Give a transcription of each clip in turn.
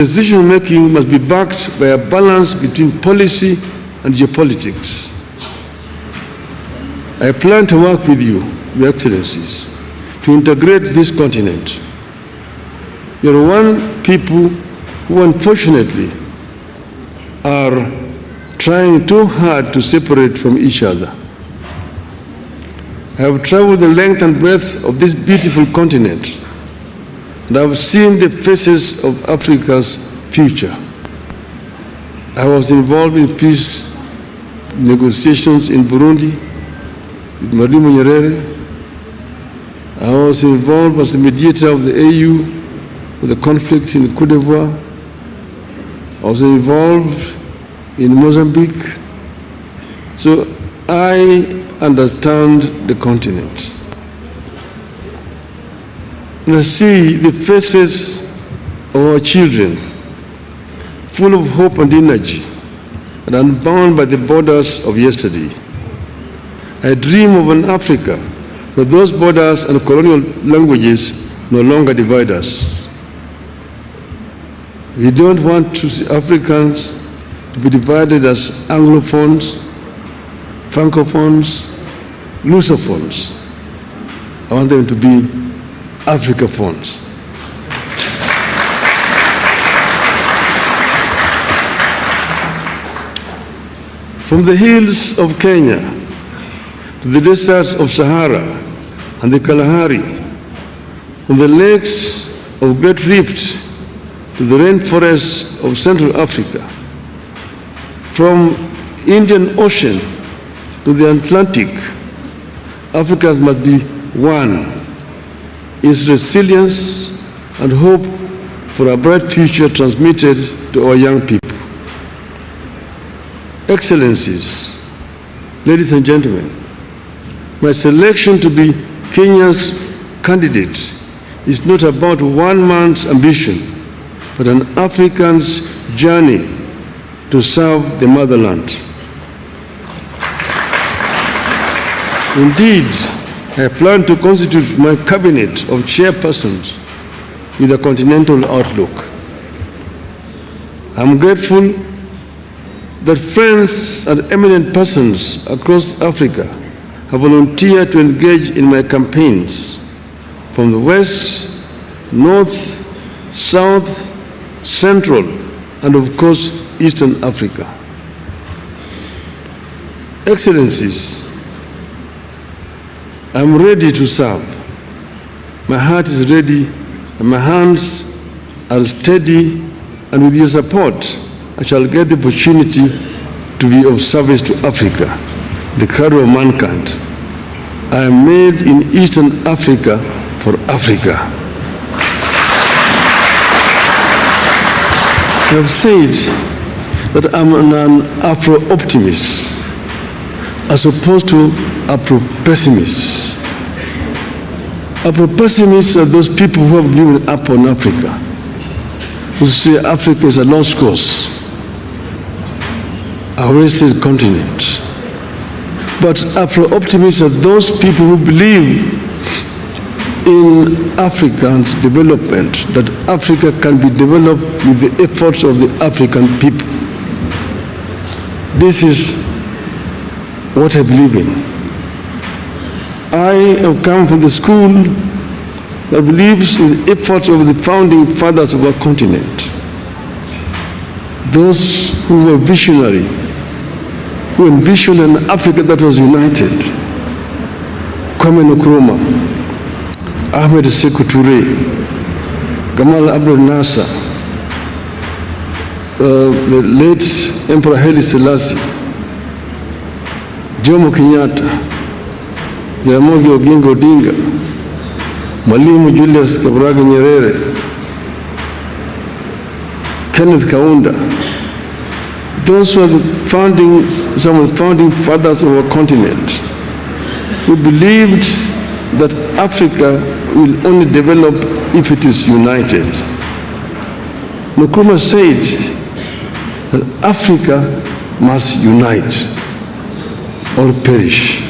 Decision-making must be backed by a balance between policy and geopolitics. I plan to work with you, Your Excellencies, to integrate this continent. You're one people who unfortunately are trying too hard to separate from each other. I have traveled the length and breadth of this beautiful continent, and I have seen the faces of Africa's future. I was involved in peace negotiations in Burundi with Mwalimu Nyerere. I was involved as the mediator of the AU with the conflict in Côte d'Ivoire. I was involved in Mozambique. So I understand the continent. And I see the faces of our children, full of hope and energy, and unbound by the borders of yesterday. I dream of an Africa where those borders and colonial languages no longer divide us. We don't want to see Africans to be divided as Anglophones, Francophones, Lusophones. I want them to be Africaphones. From the hills of Kenya to the deserts of Sahara and the Kalahari, from the lakes of Great Rift to the rainforests of Central Africa, from Indian Ocean to the Atlantic, Africa must be one. Its resilience and hope for a bright future transmitted to our young people. Excellencies, ladies and gentlemen, my selection to be Kenya's candidate is not about one man's ambition, but an African's journey to serve the motherland. Indeed, I plan to constitute my cabinet of chairpersons with a continental outlook. I'm grateful that friends and eminent persons across Africa have volunteered to engage in my campaigns from the West, North, South, Central, and of course, Eastern Africa. Excellencies, I'm ready to serve. My heart is ready and my hands are steady, and with your support, I shall get the opportunity to be of service to Africa, the cradle of mankind. I am made in Eastern Africa for Africa. I have said that I'm an Afro-optimist as opposed to Afro-pessimists. Afro-pessimists are those people who have given up on Africa, who say Africa is a lost cause, a wasted continent. But Afro-optimists are those people who believe in African development, that Africa can be developed with the efforts of the African people. This is what I believe in. I have come from the school that believes in the efforts of the founding fathers of our continent, those who were visionary, who envisioned an Africa that was united. Kwame Nkrumah, Ahmed Sekou Touré, Gamal Abdel Nasser, the late Emperor Haile Selassie, Jomo Kenyatta, Jaramogi Oginga Odinga, Mwalimu Julius Kambarage Nyerere, Kenneth Kaunda. Those were some of the founding fathers of our continent, who believed that Africa will only develop if it is united. Nkrumah said that Africa must unite or perish.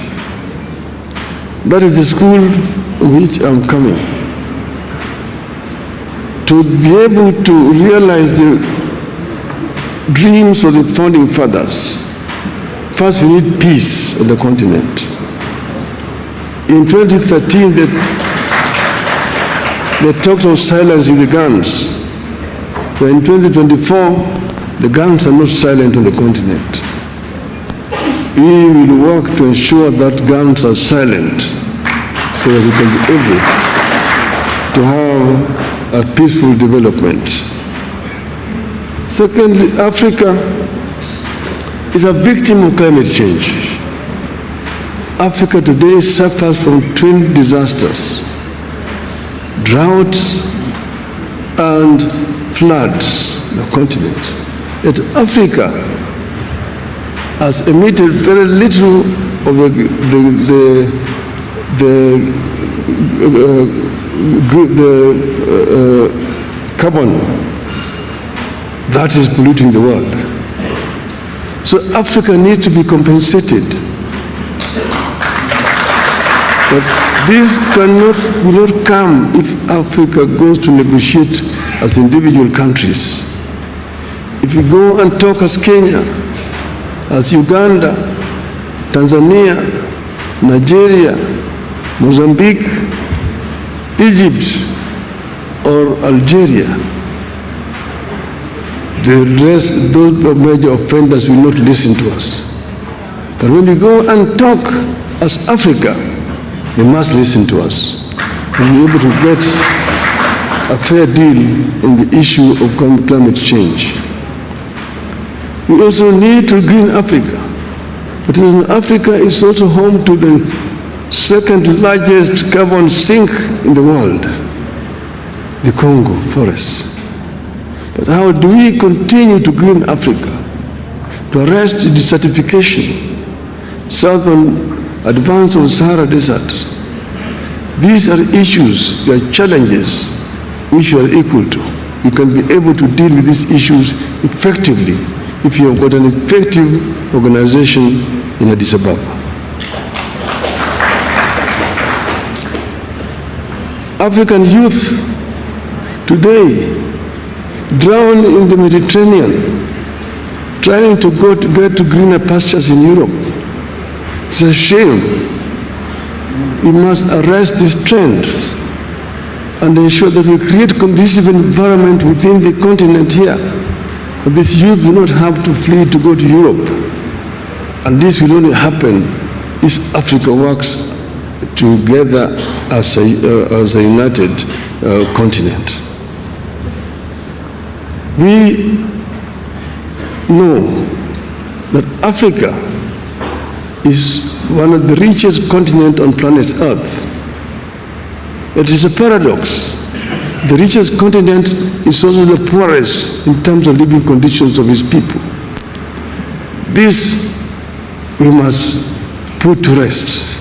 That is the school of which I'm coming. to be able to realize the dreams of the founding fathers, first we need peace on the continent. In 2013, they talked of silencing the guns. But in 2024, the guns are not silent on the continent. We will work to ensure that guns are silent so that we can be able to have a peaceful development. Secondly, Africa is a victim of climate change. Africa today suffers from twin disasters: droughts and floods on the continent. Yet Africa has emitted very little of the carbon that is polluting the world. So Africa needs to be compensated. But this will not come if Africa goes to negotiate as individual countries. If we go and talk as Kenya, as Uganda, Tanzania, Nigeria, Mozambique, Egypt, or Algeria, those major offenders will not listen to us. But when we go and talk as Africa, they must listen to us and be able to get a fair deal in the issue of climate change. We also need to green Africa. But Africa is also home to the second largest carbon sink in the world, the Congo forest. But how do we continue to green Africa, to arrest the desertification, southern advance of Sahara Desert? These are issues, they are challenges which you are equal to. You can be able to deal with these issues effectively if you have got an effective organization in Addis Ababa. African youth today drown in the Mediterranean, trying to get to greener pastures in Europe. It's a shame. We must arrest this trend and ensure that we create a conducive environment within the continent here. This youth do not have to flee to go to Europe. And this will only happen if Africa works together as a united continent. We know that Africa is one of the richest continents on planet Earth. It is a paradox. The richest continent is also the poorest in terms of living conditions of its people. This we must put to rest.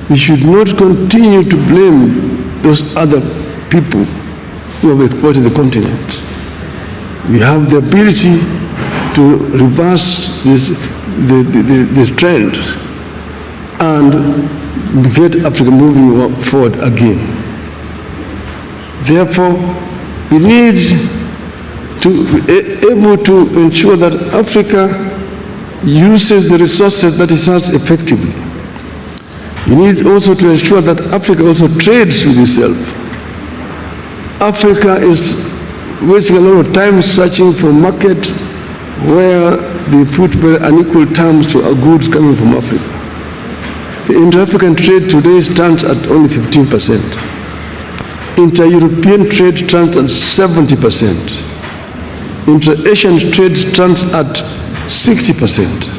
We should not continue to blame those other people who have exploited the continent. We have the ability to reverse this trend and get Africa moving forward again. Therefore, we need to be able to ensure that Africa uses the resources that it has effectively. We need also to ensure that Africa also trades with itself. Africa is wasting a lot of time searching for markets where they put very unequal terms to our goods coming from Africa. The inter-African trade today stands at only 15%. Inter-European trade stands at 70%. Inter-Asian trade stands at 60%.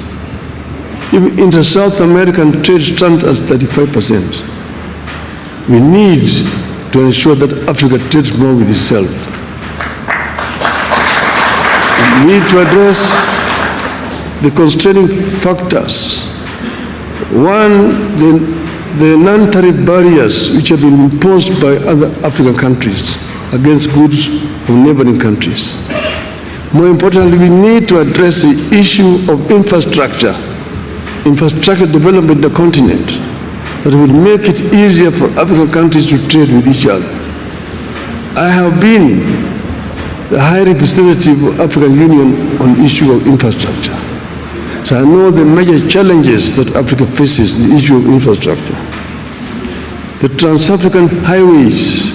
Even inter-South American trade stands at 35%. We need to ensure that Africa trades more with itself. We need to address the constraining factors. One, the non-tariff barriers which have been imposed by other African countries against goods from neighboring countries. More importantly, we need to address the issue of infrastructure development in the continent that will make it easier for African countries to trade with each other. I have been the High Representative of African Union on issue of infrastructure. So I know the major challenges that Africa faces in the issue of infrastructure. The Trans-African highways,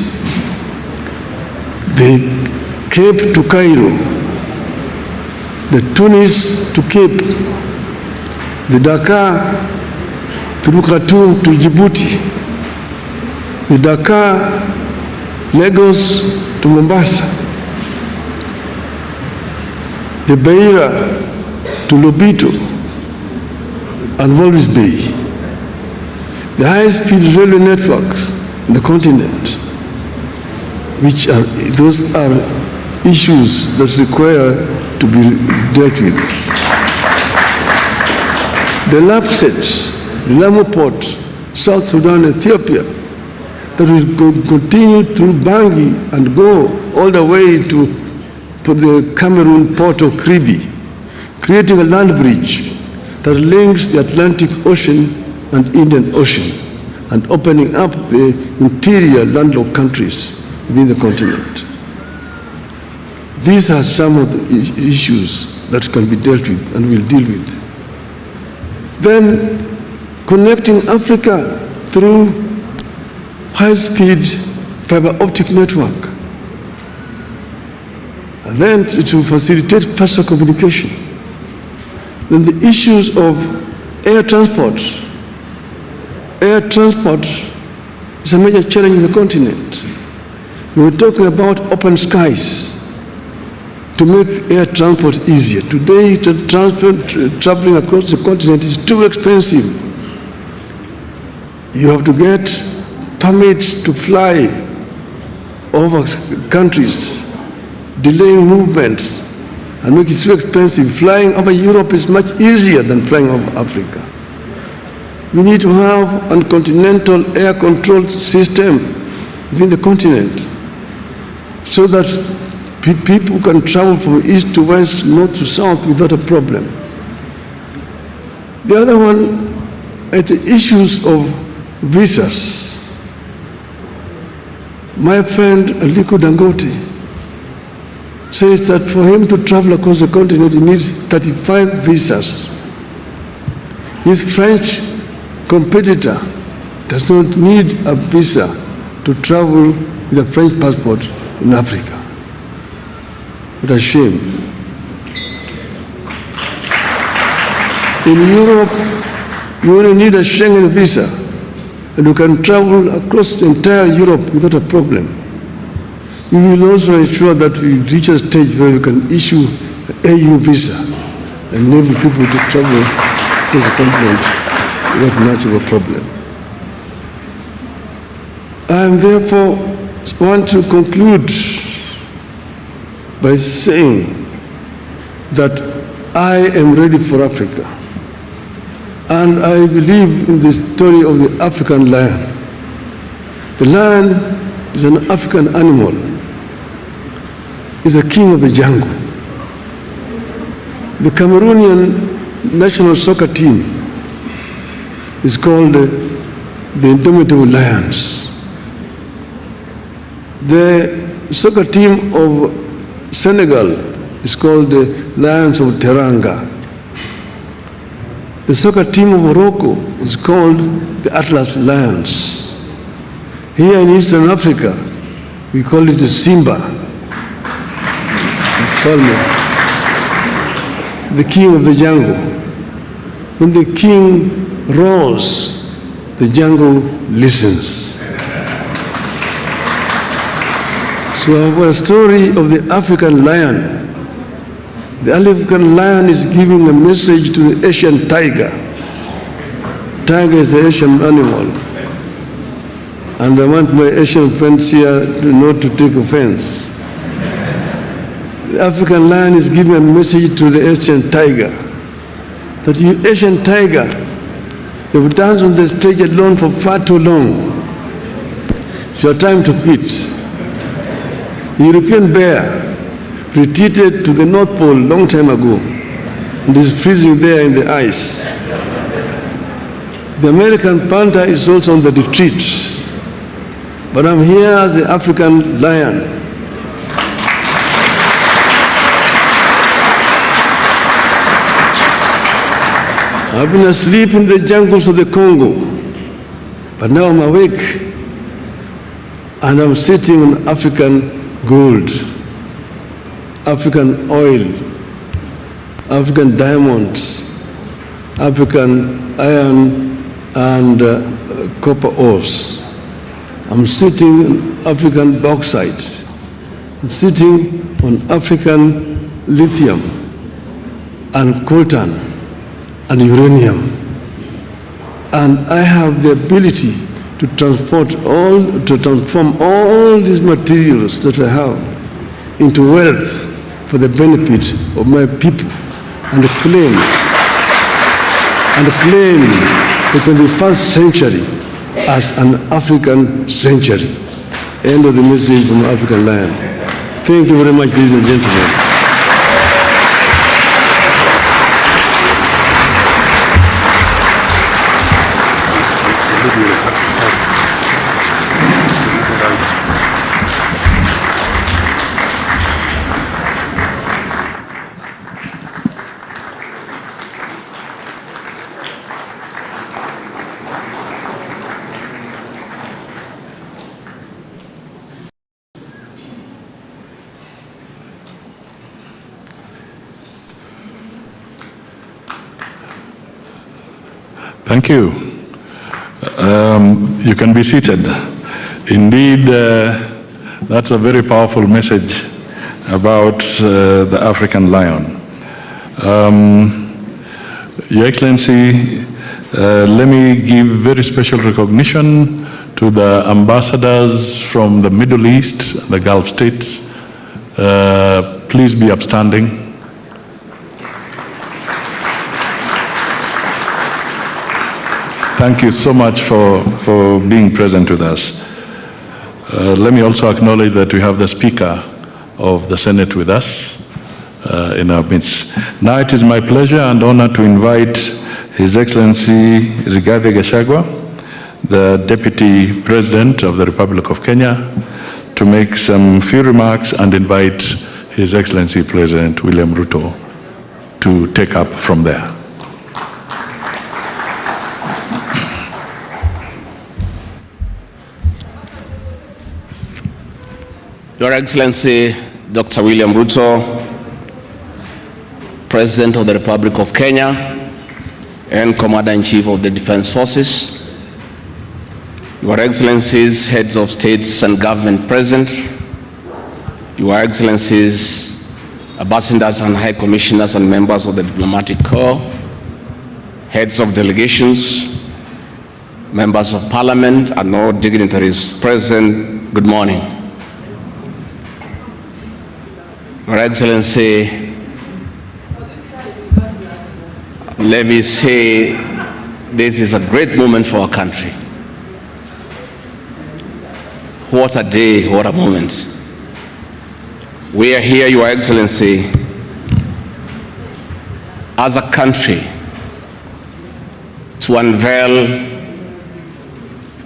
the Cape to Cairo, the Tunis to Cape, the Dakar through Khartoum to Djibouti, the Dakar, Lagos to Mombasa, the Beira to Lobito and Walvis Bay, the high-speed railway networks in the continent, those are issues that require to be dealt with. The LAPSET, the Lamu Port, South Sudan, Ethiopia, that will continue through Bangui and go all the way to the Cameroon port of Kribi, creating a land bridge that links the Atlantic Ocean and Indian Ocean and opening up the interior landlocked countries within the continent. These are some of the issues that can be dealt with and we'll deal with. Then connecting Africa through high-speed fiber optic network. And then to facilitate faster communication. Then the issues of air transport. Air transport is a major challenge in the continent. We were talking about open skies to make air transport easier. Today, traveling across the continent is too expensive. You have to get permits to fly over countries, delaying movements, and make it too expensive. Flying over Europe is much easier than flying over Africa. We need to have a continental air control system within the continent so that people can travel from east to west, north to south without a problem. The other one are the issues of visas. My friend Aliko Dangote says that for him to travel across the continent, he needs 35 visas. His French competitor does not need a visa to travel with a French passport in Africa. What a shame. In Europe, you only need a Schengen visa, and you can travel across the entire Europe without a problem. We will also ensure that we reach a stage where we can issue an AU visa and enable people to travel across the continent without much of a problem. I therefore want to conclude by saying that I am ready for Africa. And I believe in the story of the African lion. The lion is an African animal. He's a king of the jungle. The Cameroonian national soccer team is called the Indomitable Lions. The soccer team of Senegal is called the Lions of Teranga. The soccer team of Morocco is called the Atlas Lions. Here in Eastern Africa, we call it the Simba. The king of the jungle. When the king roars, the jungle listens. So our story of the African lion. The African lion is giving a message to the Asian tiger. Tiger is the Asian animal. And I want my Asian friends here not to take offense. The African lion is giving a message to the Asian tiger. That you Asian tiger, you've danced on the stage alone for far too long. It's your time to quit. The European bear retreated to the North Pole long time ago and is freezing there in the ice. The American panther is also on the retreat. but I'm here as the African lion. I've been asleep in the jungles of the Congo, but now I'm awake, and I'm sitting on African gold, African oil, African diamonds, African iron and copper ores. I'm sitting on African bauxite. I'm sitting on African lithium and coltan and uranium. And I have the ability to transform all these materials that I have into wealth for the benefit of my people, and claim the 21st century as an African century. End of the message from African Lion. Thank you very much, ladies and gentlemen. Thank you. You can be seated. Indeed, that's a very powerful message about the African lion. Your Excellency, let me give very special recognition to the ambassadors from the Middle East, the Gulf states. Please be upstanding. Thank you so much for being present with us. Let me also acknowledge that we have the Speaker of the Senate with us in our midst. Now it is my pleasure and honor to invite His Excellency Rigathi Gachagua, the Deputy President of the Republic of Kenya, to make some few remarks and invite His Excellency President William Ruto to take up from there. Your Excellency, Dr. William Ruto, President of the Republic of Kenya and Commander-in-Chief of the Defense Forces, Your Excellencies, Heads of States and Government present, Your Excellencies, Ambassadors and High Commissioners and members of the Diplomatic Corps, Heads of Delegations, Members of Parliament and all dignitaries present, good morning. Your Excellency, let me say this is a great moment for our country. What a day, what a moment. We are here, Your Excellency, as a country to unveil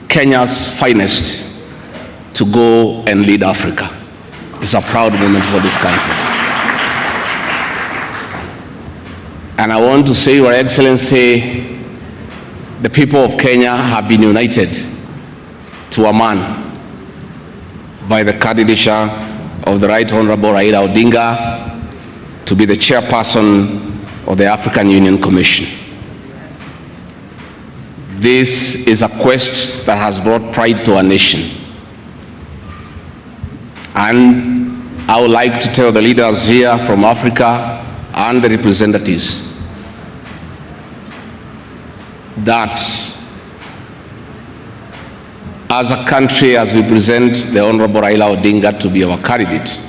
Kenya's finest to go and lead Africa. It's a proud moment for this country. And I want to say, Your Excellency, the people of Kenya have been united to a man by the candidature of the Right Honorable Raila Odinga to be the chairperson of the African Union Commission. This is a quest that has brought pride to our nation. And I would like to tell the leaders here from Africa and the representatives that as a country, as we present the Honorable Raila Odinga to be our candidate,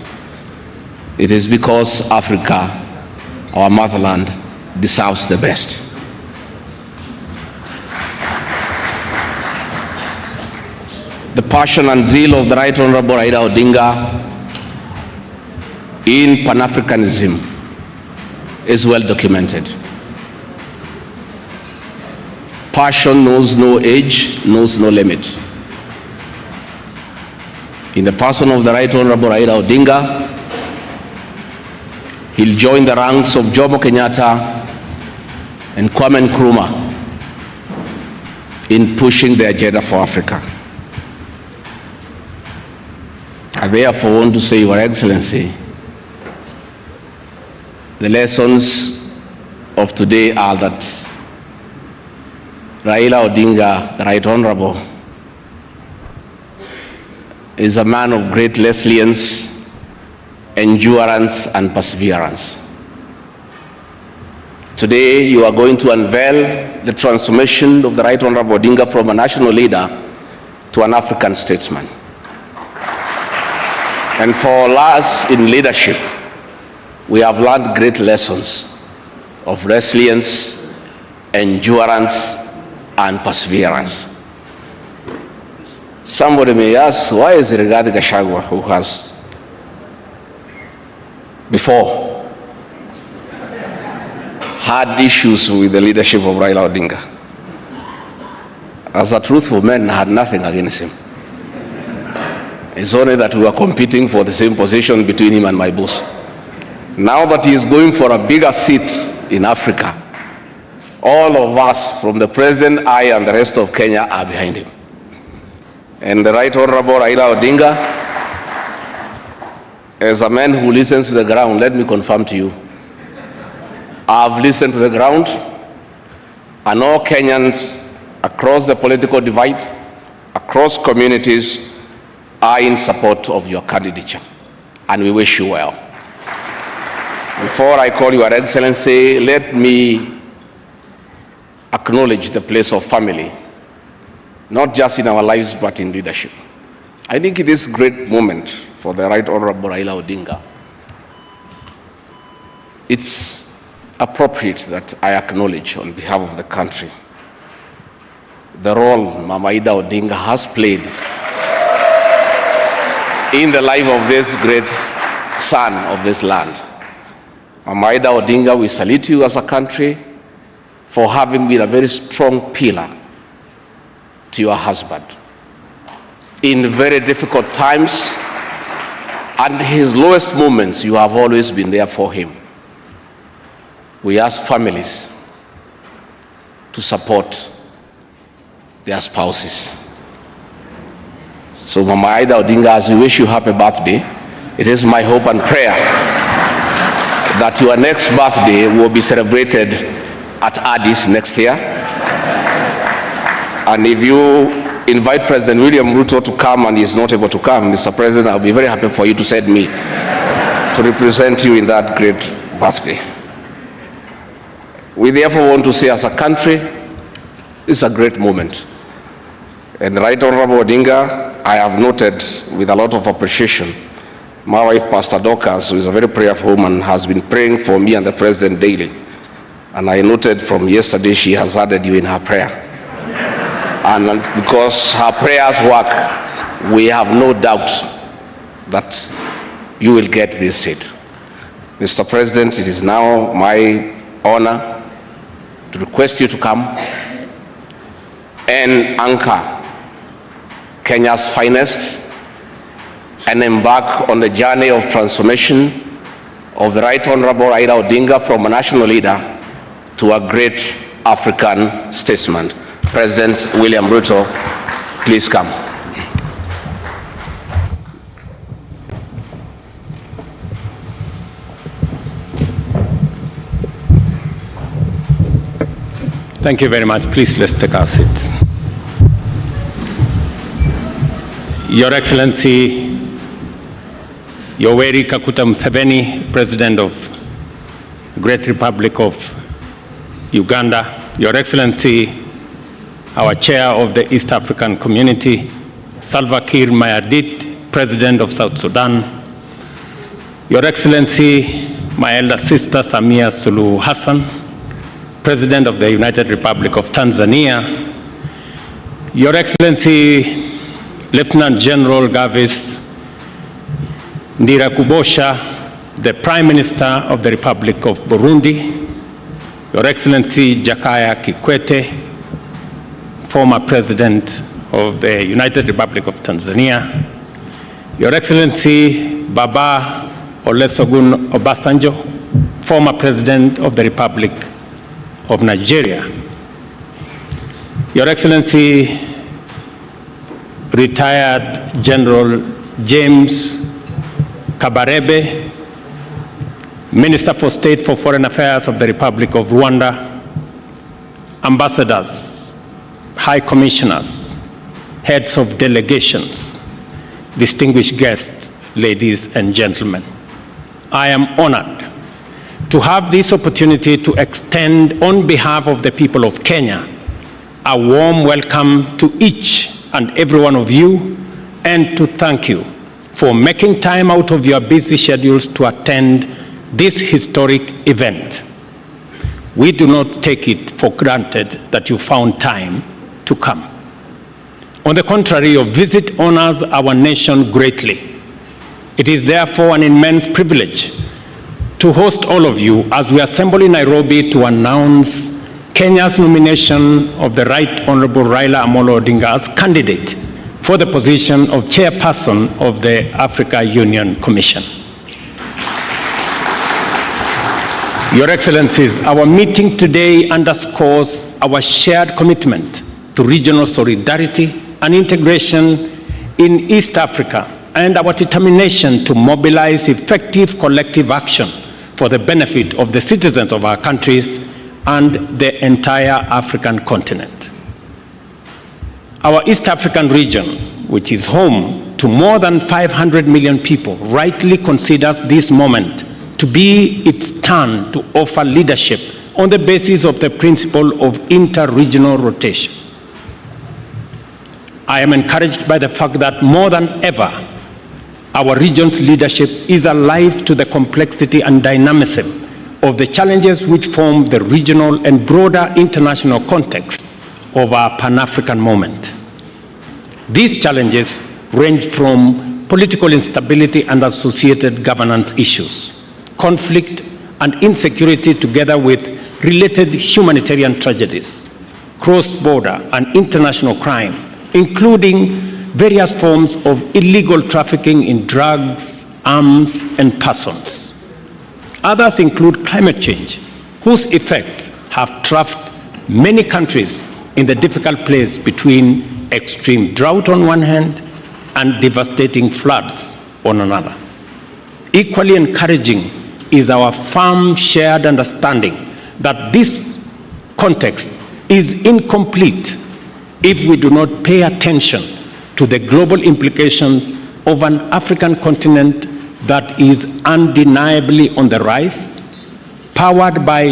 it is because Africa, our motherland, deserves the best. The passion and zeal of the Right Honorable Raila Odinga in Pan-Africanism is well documented. Passion knows no age, knows no limit. in the person of the Right Honorable Raila Odinga, he'll join the ranks of Jomo Kenyatta and Kwame Nkrumah in pushing the agenda for Africa. I therefore want to say, Your Excellency, the lessons of today are that Raila Odinga, the Right Honorable, is a man of great resilience, endurance, and perseverance. Today, you are going to unveil the transformation of the Right Honorable Odinga from a national leader to an African statesman. And for us in leadership, we have learned great lessons of resilience, endurance, and perseverance. Somebody may ask, why is it Rigathi Gachagua, who has before had issues with the leadership of Raila Odinga? As a truthful man, I had nothing against him. It's only that we were competing for the same position between him and my boss. Now that he is going for a bigger seat in Africa, all of us, from the president, I, and the rest of Kenya, are behind him. And the Right Honorable Raila Odinga, as a man who listens to the ground, let me confirm to you, I've listened to the ground, and all Kenyans across the political divide, across communities, are in support of your candidature, and we wish you well. Before I call Your Excellency, let me acknowledge the place of family, not just in our lives, but in leadership. I think it is a great moment for the Right Honorable Raila Odinga. It's appropriate that I acknowledge on behalf of the country the role Mama Ida Odinga has played in the life of this great son of this land. Mama Ida Odinga, we salute you as a country for having been a very strong pillar to your husband in very difficult times, and his lowest moments, you have always been there for him. We ask families to support their spouses. So Mama Ida Odinga, as we wish you happy birthday, it is my hope and prayer that your next birthday will be celebrated at Addis next year. And if you invite President William Ruto to come and he's not able to come, Mr. President, I'll be very happy for you to send me to represent you in that great birthday. We therefore want to say, as a country, it's a great moment. And Right Honorable Odinga, I have noted with a lot of appreciation, my wife, Pastor Dorcas, who is a very prayerful woman, has been praying for me and the President daily. And I noted from yesterday she has added you in her prayer. And because her prayers work, we have no doubt that you will get this seat. Mr. President, it is now my honor to request you to come and anchor Kenya's finest and embark on the journey of transformation of the Right Honorable Raila Odinga from a national leader to a great African statesman. President William Ruto, please come. Thank you very much. Please, let's take our seats. Your Excellency, Yoweri Kaguta Museveni, President of the Great Republic of Uganda, Your Excellency, our Chair of the East African Community, Salva Kiir Mayardit, President of South Sudan, Your Excellency, my elder sister Samia Suluhu Hassan, President of the United Republic of Tanzania, Your Excellency, Lieutenant General Gavis Ndirakubosha, the Prime Minister of the Republic of Burundi, Your Excellency Jakaya Kikwete, former President of the United Republic of Tanzania, Your Excellency Baba Olusegun Obasanjo, former President of the Republic of Nigeria. Your Excellency retired General James Kabarebe, Minister for State for Foreign Affairs of the Republic of Rwanda, ambassadors, high commissioners, heads of delegations, distinguished guests, ladies and gentlemen. I am honored to have this opportunity to extend on behalf of the people of Kenya a warm welcome to each and every one of you, and to thank you for making time out of your busy schedules to attend this historic event. We do not take it for granted that you found time to come. On the contrary, your visit honors our nation greatly. It is therefore an immense privilege to host all of you as we assemble in Nairobi to announce Kenya's nomination of the Right Honorable Raila Amolo Odinga as candidate for the position of chairperson of the Africa Union Commission. Your Excellencies, our meeting today underscores our shared commitment to regional solidarity and integration in East Africa, and our determination to mobilize effective collective action for the benefit of the citizens of our countries and the entire African continent. Our East African region, which is home to more than 500 million people, rightly considers this moment to be its turn to offer leadership on the basis of the principle of inter-regional rotation. I am encouraged by the fact that more than ever, our region's leadership is alive to the complexity and dynamism of the challenges which form the regional and broader international context of our Pan-African moment. These challenges range from political instability and associated governance issues, conflict and insecurity, together with related humanitarian tragedies, cross-border and international crime, including various forms of illegal trafficking in drugs, arms, and persons. Others include climate change, whose effects have trapped many countries in the difficult place between extreme drought on one hand and devastating floods on another. Equally encouraging is our firm shared understanding that this context is incomplete if we do not pay attention to the global implications of an African continent that is undeniably on the rise, powered by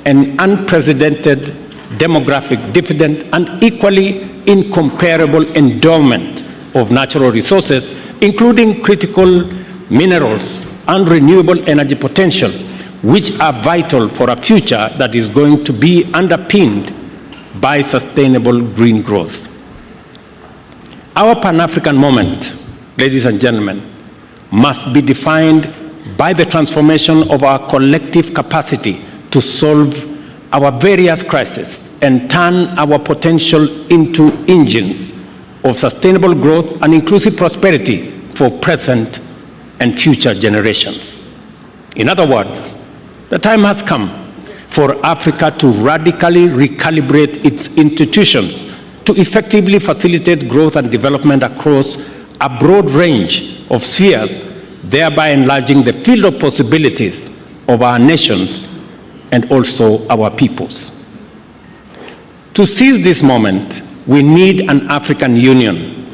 an unprecedented demographic dividend and equally incomparable endowment of natural resources, including critical minerals and renewable energy potential, which are vital for a future that is going to be underpinned by sustainable green growth. Our Pan-African moment, ladies and gentlemen, must be defined by the transformation of our collective capacity to solve our various crises and turn our potential into engines of sustainable growth and inclusive prosperity for present and future generations. In other words, the time has come for Africa to radically recalibrate its institutions to effectively facilitate growth and development across a broad range of spheres, thereby enlarging the field of possibilities of our nations and also our peoples. To seize this moment, we need an African Union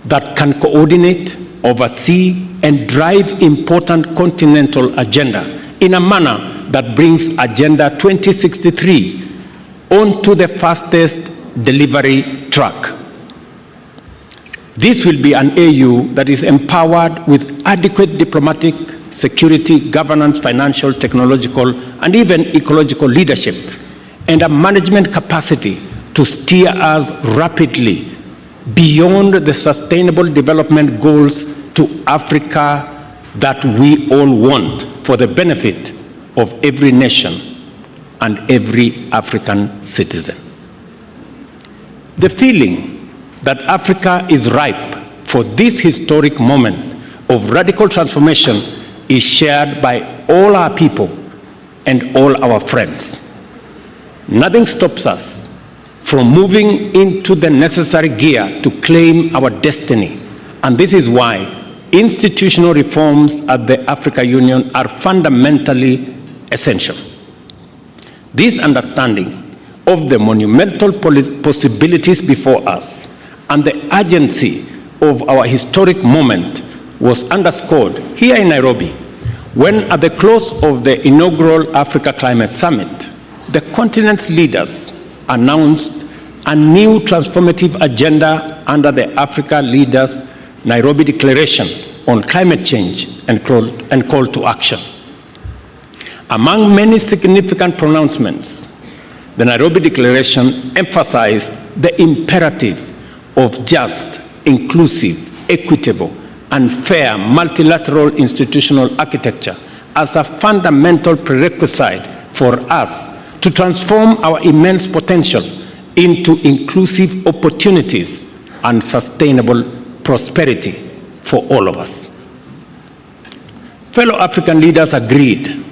that can coordinate, oversee, and drive important continental agenda in a manner that brings Agenda 2063 onto the fastest delivery track. This will be an AU that is empowered with adequate diplomatic, security, governance, financial, technological, and even ecological leadership, and a management capacity to steer us rapidly beyond the sustainable development goals to Africa that we all want for the benefit of every nation and every African citizen. The feeling that Africa is ripe for this historic moment of radical transformation is shared by all our people and all our friends. Nothing stops us from moving into the necessary gear to claim our destiny, and this is why institutional reforms at the African Union are fundamentally essential. This understanding of the monumental possibilities before us and the urgency of our historic moment was underscored here in Nairobi when, at the close of the inaugural Africa Climate Summit, the continent's leaders announced a new transformative agenda under the Africa Leaders Nairobi Declaration on Climate Change and call to action. Among many significant pronouncements, the Nairobi Declaration emphasized the imperative of just, inclusive, equitable, and fair multilateral institutional architecture as a fundamental prerequisite for us to transform our immense potential into inclusive opportunities and sustainable prosperity for all of us. Fellow African leaders agreed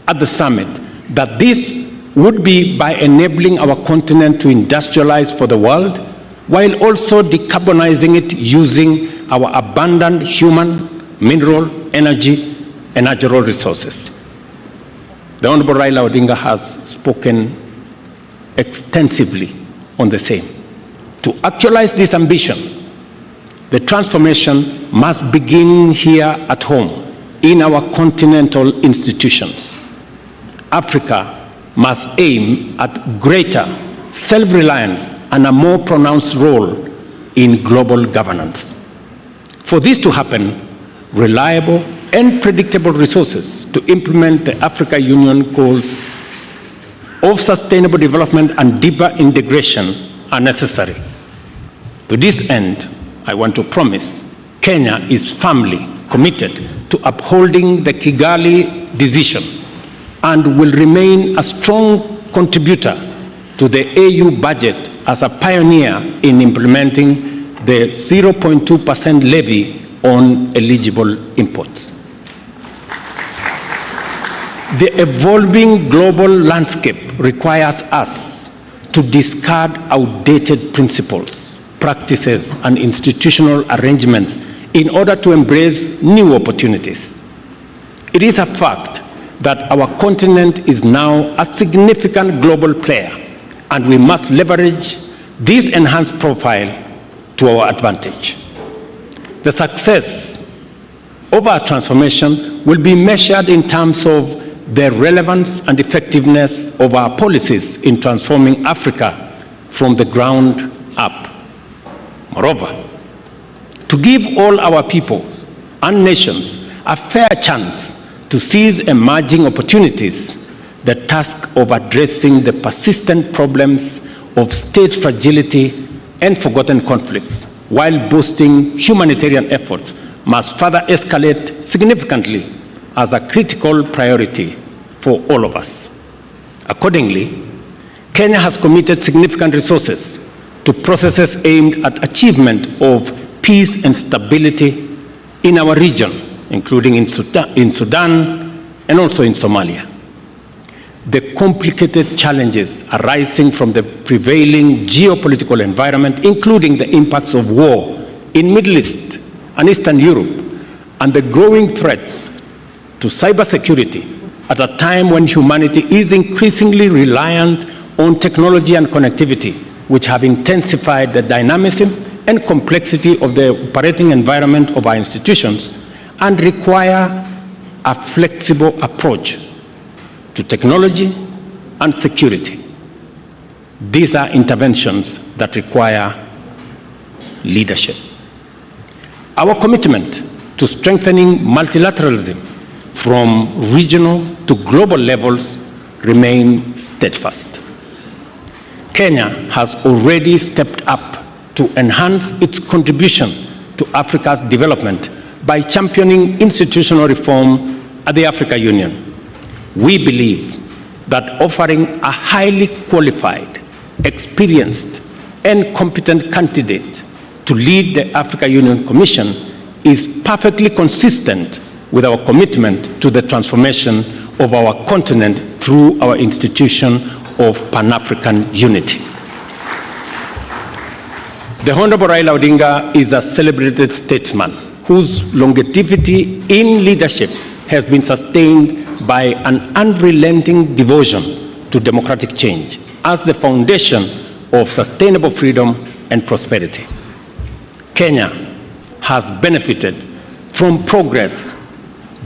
at the summit that this would be by enabling our continent to industrialize for the world while also decarbonizing it using our abundant human, mineral, energy, and natural resources. The Honorable Raila Odinga has spoken extensively on the same. To actualize this ambition, the transformation must begin here at home in our continental institutions. Africa must aim at greater self-reliance and a more pronounced role in global governance. For this to happen, reliable and predictable resources to implement the African Union goals of sustainable development and deeper integration are necessary. To this end, I want to promise Kenya is firmly committed to upholding the Kigali decision and will remain a strong contributor to the AU budget as a pioneer in implementing the 0.2% levy on eligible imports. The evolving global landscape requires us to discard outdated principles, practices, and institutional arrangements in order to embrace new opportunities. It is a fact that our continent is now a significant global player, and we must leverage this enhanced profile to our advantage. The success of our transformation will be measured in terms of the relevance and effectiveness of our policies in transforming Africa from the ground up. Moreover, to give all our people and nations a fair chance to seize emerging opportunities, the task of addressing the persistent problems of state fragility and forgotten conflicts while boosting humanitarian efforts must further escalate significantly as a critical priority for all of us. Accordingly, Kenya has committed significant resources to processes aimed at achievement of peace and stability in our region, including in Sudan and also in Somalia. The complicated challenges arising from the prevailing geopolitical environment, including the impacts of war in Middle East and Eastern Europe, and the growing threats to cybersecurity at a time when humanity is increasingly reliant on technology and connectivity, which have intensified the dynamism and complexity of the operating environment of our institutions and require a flexible approach to technology and security. These are interventions that require leadership. Our commitment to strengthening multilateralism from regional to global levels remain steadfast. Kenya has already stepped up to enhance its contribution to Africa's development by championing institutional reform at the African Union. We believe that offering a highly qualified, experienced, and competent candidate to lead the Africa Union Commission is perfectly consistent with our commitment to the transformation of our continent through our institution of Pan-African unity. The Honorable Raila Odinga is a celebrated statesman whose longevity in leadership has been sustained by an unrelenting devotion to democratic change as the foundation of sustainable freedom and prosperity. Kenya has benefited from progress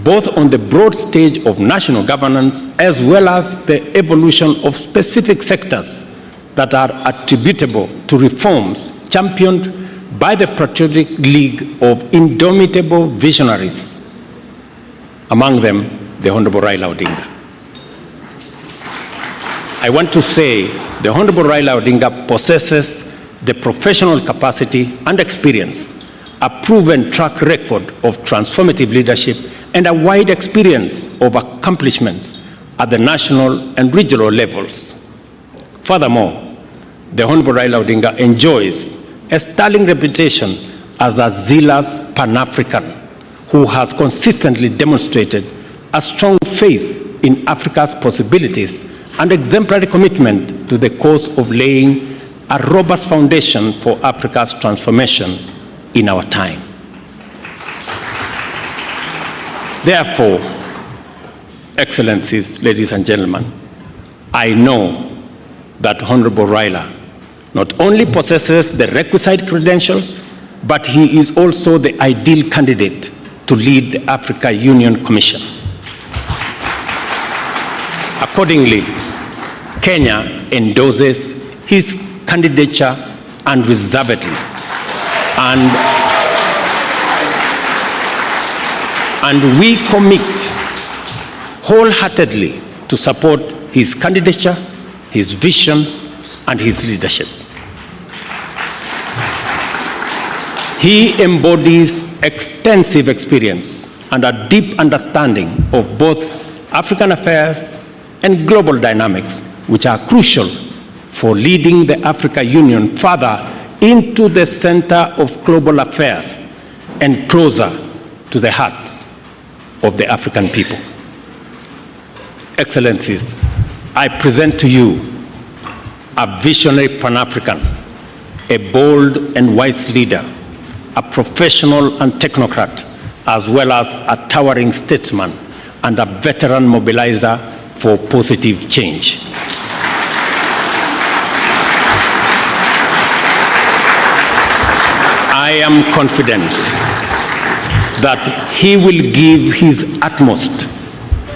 both on the broad stage of national governance as well as the evolution of specific sectors that are attributable to reforms championed by the patriotic league of indomitable visionaries, among them the Honorable Raila Odinga. I want to say the Honorable Raila Odinga possesses the professional capacity and experience, a proven track record of transformative leadership, and a wide experience of accomplishments at the national and regional levels. Furthermore, the Honorable Raila Odinga enjoys a sterling reputation as a zealous Pan-African who has consistently demonstrated a strong faith in Africa's possibilities and exemplary commitment to the cause of laying a robust foundation for Africa's transformation in our time. Therefore, Excellencies, ladies and gentlemen, I know that Honorable Raila not only possesses the requisite credentials, but he is also the ideal candidate to lead the Africa Union Commission. Accordingly, Kenya endorses his candidature unreservedly, and we commit wholeheartedly to support his candidature, his vision, and his leadership. He embodies extensive experience and a deep understanding of both African affairs and global dynamics, which are crucial for leading the Africa Union further into the center of global affairs and closer to the hearts of the African people. Excellencies, I present to you a visionary Pan-African, a bold and wise leader, a professional and technocrat, as well as a towering statesman and a veteran mobilizer for positive change. I am confident that he will give his utmost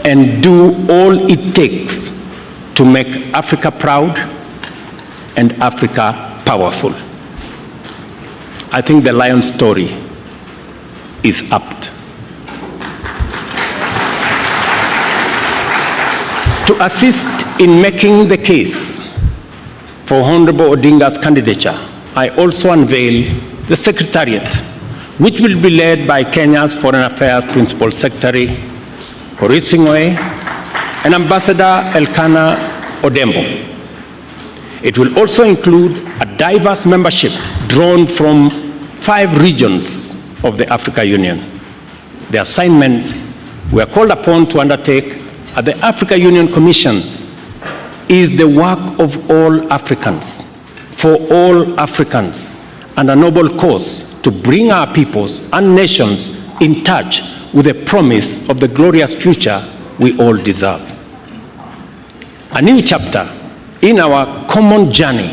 and do all it takes to make Africa proud and Africa powerful. I think the lion story is apt. To assist in making the case for Honorable Odinga's candidature, I also unveil the Secretariat, which will be led by Kenya's Foreign Affairs Principal Secretary, Horace Sing'oei, and Ambassador Elkanah Odembo. It will also include a diverse membership drawn from 5 regions of the Africa Union. The assignment we are called upon to undertake at the Africa Union Commission is the work of all Africans, for all Africans, and a noble cause to bring our peoples and nations in touch with the promise of the glorious future we all deserve. A new chapter in our common journey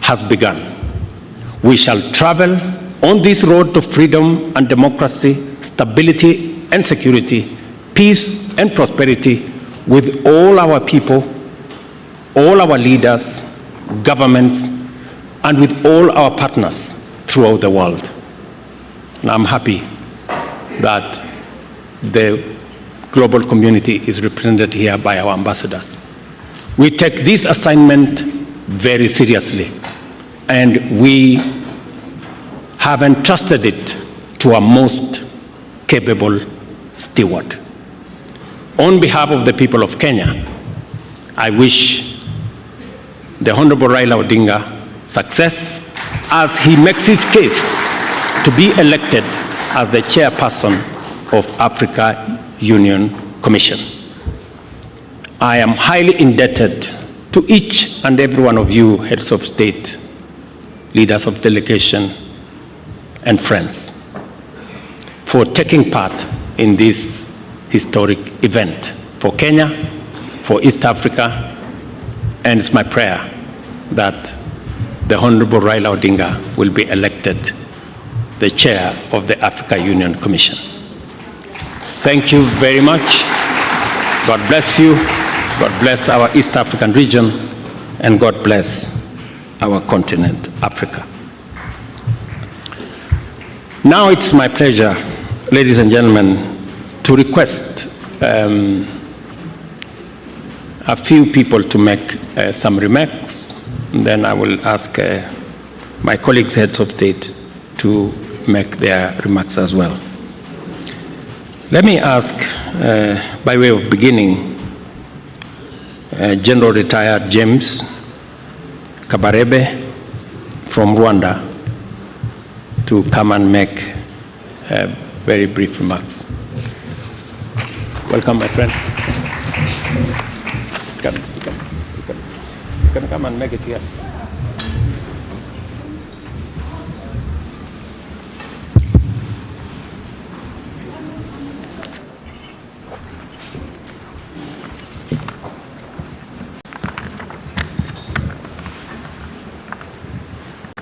has begun. We shall travel on this road to freedom and democracy, stability and security, peace and prosperity with all our people, all our leaders, governments, and with all our partners throughout the world. And I'm happy that the global community is represented here by our ambassadors. We take this assignment very seriously, and we have entrusted it to our most capable steward. On behalf of the people of Kenya, I wish the Honorable Raila Odinga success as he makes his case to be elected as the chairperson of Africa Union Commission. I am highly indebted to each and every one of you, heads of state, leaders of delegation, and friends, for taking part in this historic event for Kenya, for East Africa, and it's my prayer that the Honorable Raila Odinga will be elected the chair of the Africa Union Commission. Thank you very much. God bless you. God bless our East African region, and God bless our continent, Africa. Now it's my pleasure, ladies and gentlemen, to request a few people to make some remarks, and then I will ask my colleagues, heads of state, to make their remarks as well. Let me ask, by way of beginning, General Retired James Kabarebe from Rwanda to come and make very brief remarks. Welcome, my friend. You can come and make it here.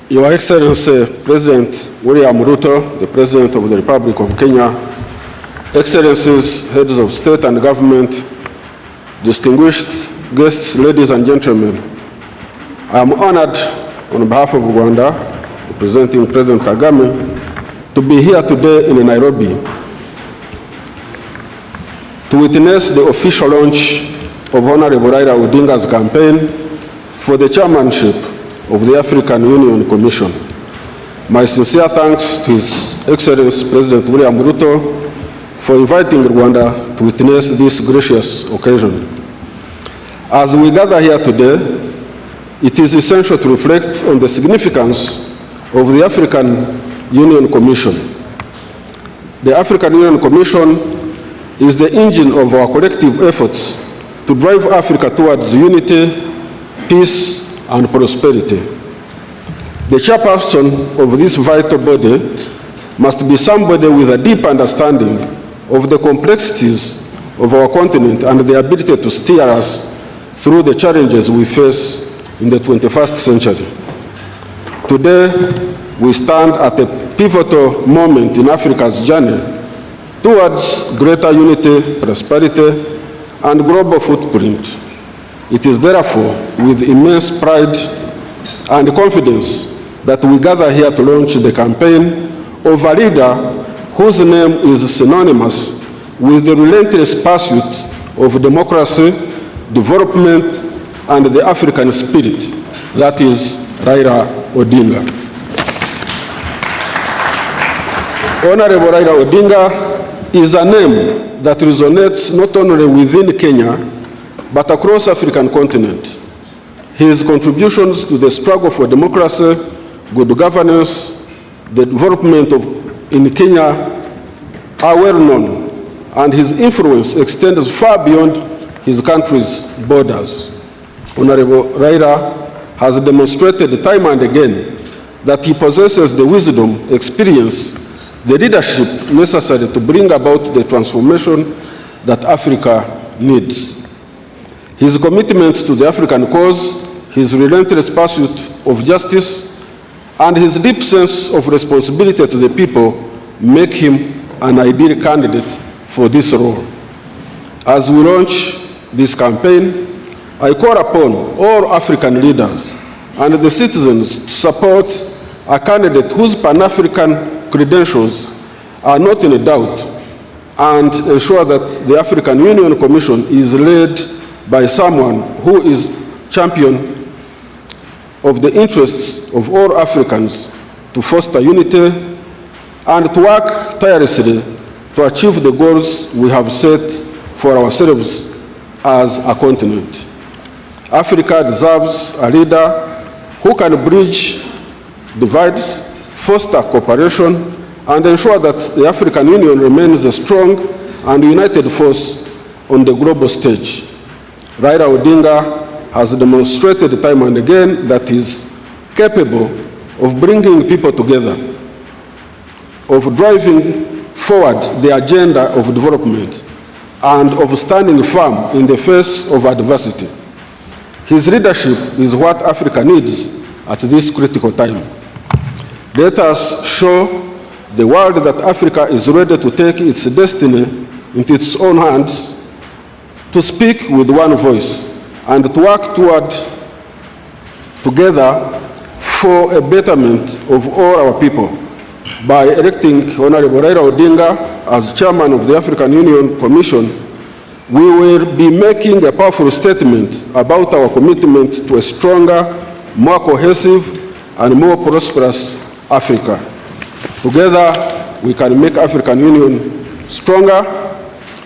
Your Excellency President William Ruto, the President of the Republic of Kenya, Excellencies, Heads of State and Government, distinguished guests, ladies and gentlemen, I am honored on behalf of Rwanda, representing President Kagame, to be here today in Nairobi to witness the official launch of Honorable Raila Odinga's campaign for the chairmanship of the African Union Commission. My sincere thanks to His Excellency President William Ruto for inviting Rwanda to witness this gracious occasion. As we gather here today, it is essential to reflect on the significance of the African Union Commission. The African Union Commission is the engine of our collective efforts to drive Africa towards unity, peace, and prosperity. The chairperson of this vital body must be somebody with a deep understanding of the complexities of our continent and the ability to steer us through the challenges we face in the 21st century. Today, we stand at a pivotal moment in Africa's journey towards greater unity, prosperity, and global footprint. It is therefore with immense pride and confidence that we gather here to launch the campaign of a leader whose name is synonymous with the relentless pursuit of democracy, development, and the African spirit, that is Raila Odinga. Honorable Raila Odinga is a name that resonates not only within Kenya, but across the African continent. His contributions to the struggle for democracy, good governance, the development in Kenya are well known, and his influence extends far beyond his country's borders. Honorable Raila has demonstrated time and again that he possesses the wisdom, experience, the leadership necessary to bring about the transformation that Africa needs. His commitment to the African cause, his relentless pursuit of justice, and his deep sense of responsibility to the people make him an ideal candidate for this role. As we launch this campaign, I call upon all African leaders and the citizens to support a candidate whose Pan-African credentials are not in doubt, and ensure that the African Union Commission is led by someone who is champion of the interests of all Africans to foster unity and to work tirelessly to achieve the goals we have set for ourselves as a continent. Africa deserves a leader who can bridge divides, foster cooperation, and ensure that the African Union remains a strong and united force on the global stage. Raila Odinga has demonstrated time and again that he is capable of bringing people together, of driving forward the agenda of development, and of standing firm in the face of adversity. His leadership is what Africa needs at this critical time. Let us show the world that Africa is ready to take its destiny into its own hands, to speak with one voice, and to work together for a betterment of all our people. By electing Honorable Raila Odinga as chairman of the African Union Commission, we will be making a powerful statement about our commitment to a stronger, more cohesive, and more prosperous Africa. Together, we can make African Union stronger,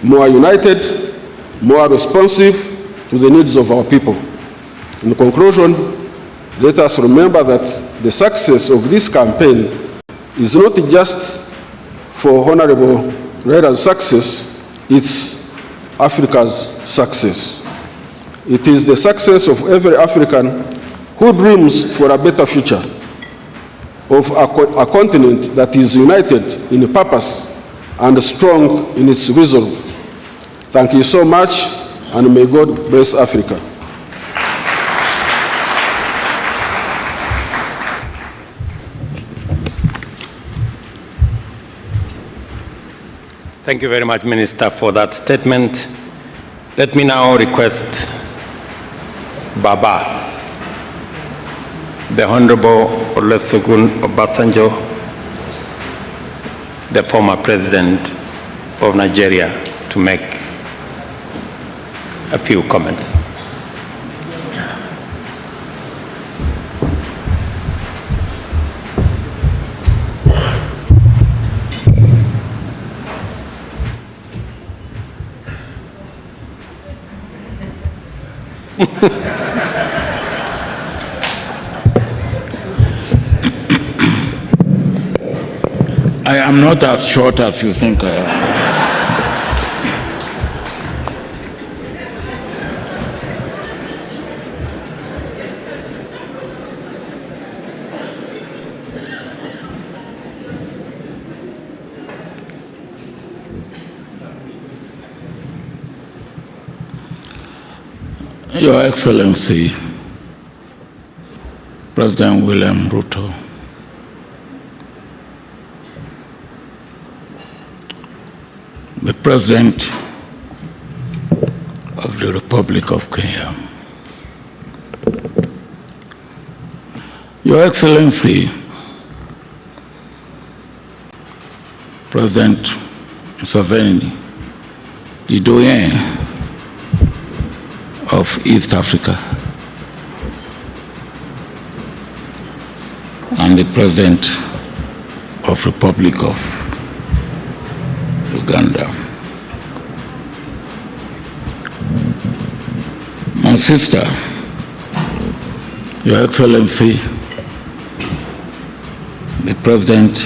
more united, more responsive to the needs of our people. In conclusion, let us remember that the success of this campaign is not just for Honorable Raila's success, it's Africa's success. It is the success of every African who dreams for a better future, of a continent that is united in purpose and strong in its resolve. Thank you so much, and may God bless Africa. Thank you very much, Minister, for that statement. Let me now request Baba, the Honorable Olusegun Obasanjo, the former President of Nigeria, to make a few comments. I am not as short as you think I am. Your Excellency, President William Ruto, the President of the Republic of Kenya, Your Excellency, President Museveni, the doyen of East Africa, and the President of Republic of Uganda. My sister, Your Excellency, the President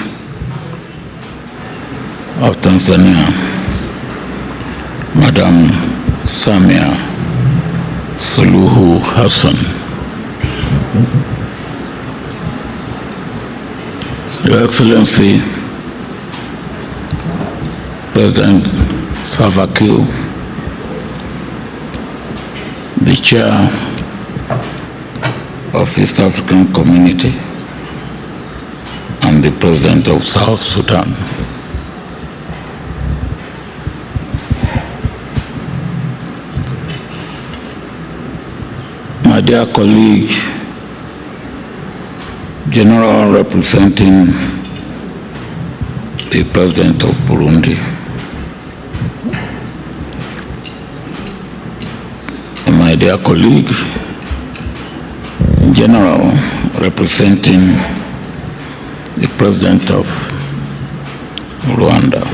of Tanzania, Madam Samia Suluhu Hassan, Your Excellency, President Salva Kiir, the Chair of East African Community, and the President of South Sudan. My dear colleague, General representing the President of Burundi, and my dear colleague, General representing the President of Rwanda,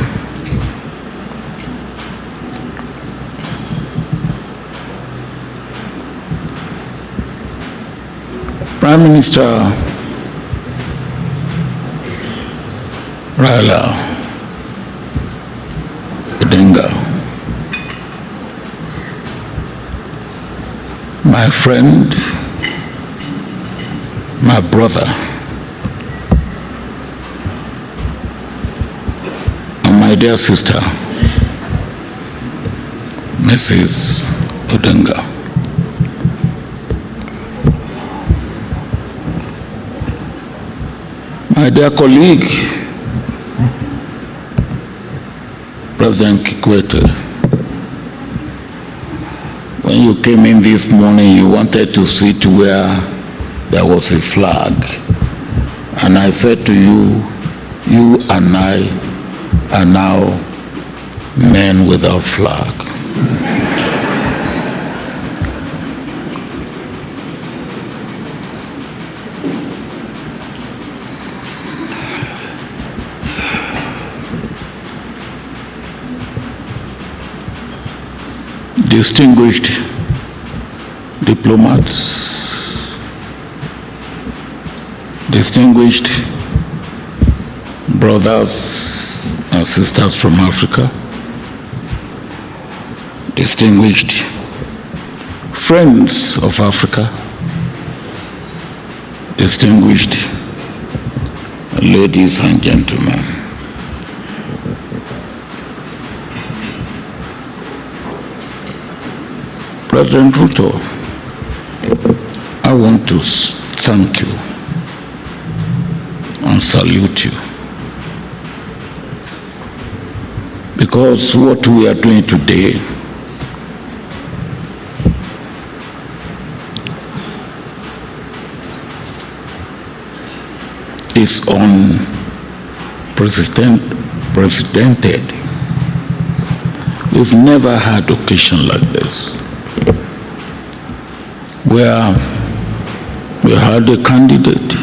Prime Minister Raila Odinga, my friend, my brother, and my dear sister, Mrs. Odinga. My dear colleague, President Kikwete, when you came in this morning, you wanted to sit where there was a flag. And I said to you, you and I are now men without flag. Distinguished diplomats, distinguished brothers and sisters from Africa, distinguished friends of Africa, distinguished ladies and gentlemen. President Ruto, I want to thank you and salute you, because what we are doing today is unprecedented. We've never had occasion like this, where we had a candidate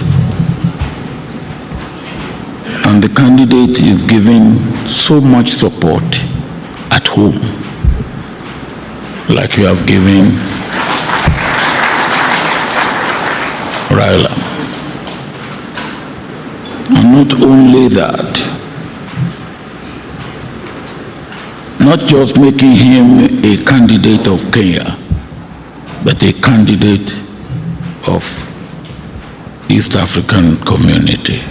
and the candidate is giving so much support at home, like you have given Raila. And not only that, not just making him a candidate of Kenya, but a candidate of East African community.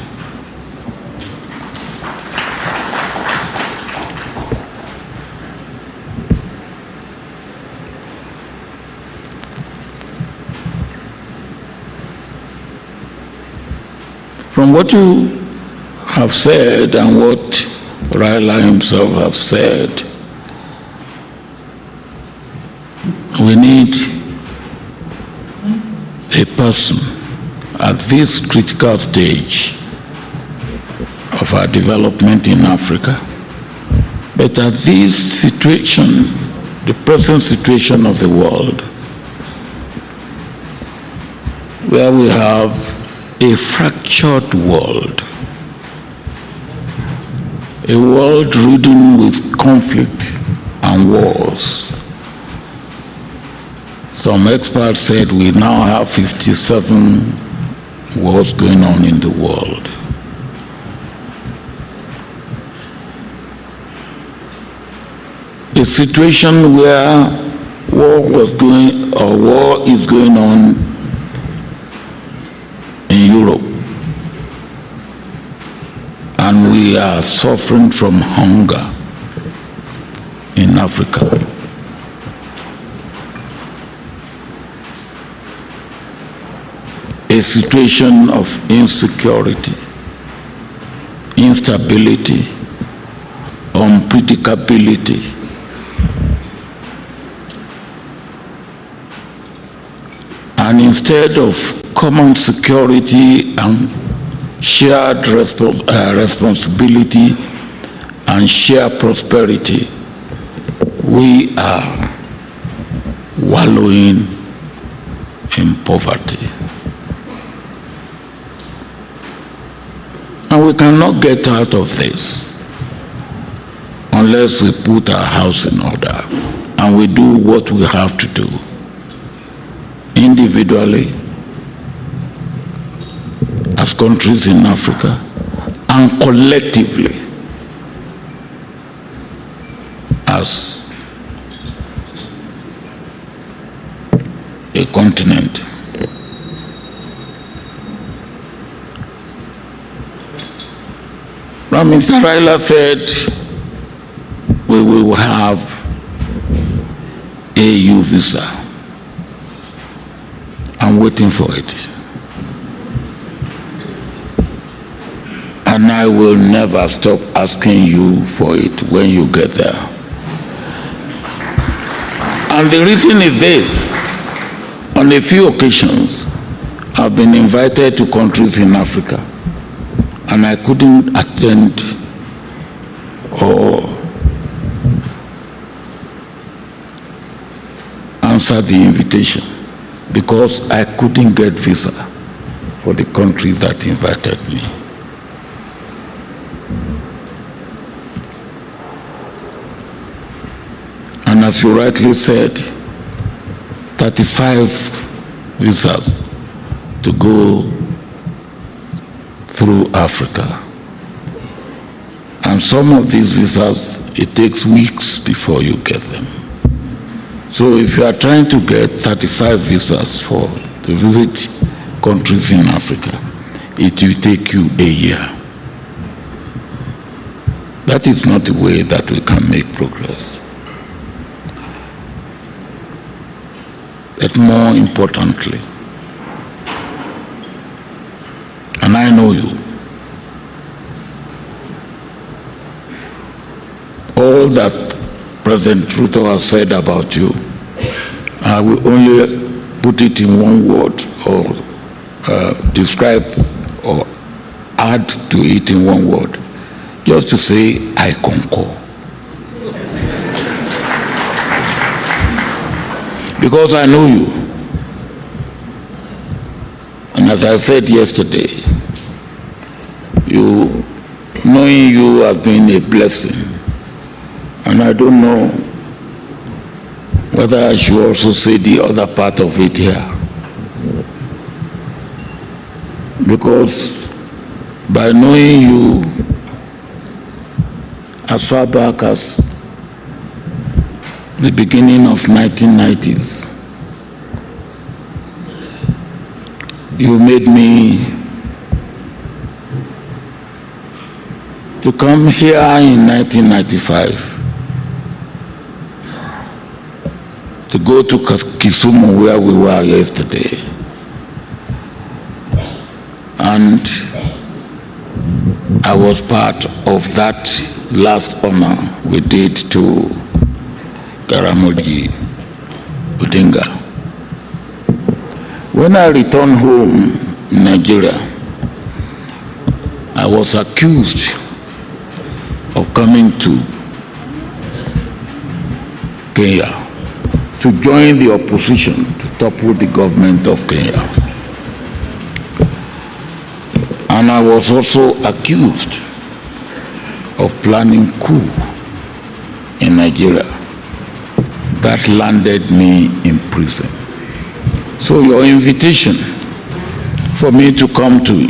From what you have said and what Raila himself have said, we need a person at this critical stage of our development in Africa, but at this situation, the present situation of the world, where we have a fractured world, a world ridden with conflict and wars. Some experts said we now have 57 wars going on in the world. A situation where war is going on in Europe, and we are suffering from hunger in Africa. A situation of insecurity, instability, unpredictability. And instead of common security and shared responsibility and shared prosperity, we are wallowing in poverty. And we cannot get out of this unless we put our house in order and we do what we have to do individually, as countries in Africa, and collectively as a continent. Prime Minister Raila said we will have AU visa. I'm waiting for it. And I will never stop asking you for it when you get there. And the reason is this. On a few occasions, I've been invited to countries in Africa, and I couldn't attend or answer the invitation because I couldn't get visa for the country that invited me. And as you rightly said, 35 visas to go through Africa. And some of these visas, it takes weeks before you get them. So if you are trying to get 35 visas to visit countries in Africa, it will take you a year. That is not the way that we can make progress. But more importantly, and I know you, all that President Ruto has said about you, I will only put it in one word or describe or add to it in one word, just to say, I concur. Because I know you. And as I said yesterday, knowing you has been a blessing. And I don't know whether I should also say the other part of it here. Because by knowing you as far back as the beginning of 1990s, you made me to come here in 1995 to go to Kisumu where we were yesterday, and I was part of that last honor we did to Ramogi Odinga. When I returned home in Nigeria, I was accused of coming to Kenya to join the opposition to topple the government of Kenya. And I was also accused of planning coup in Nigeria that landed me in prison. So your invitation for me to come to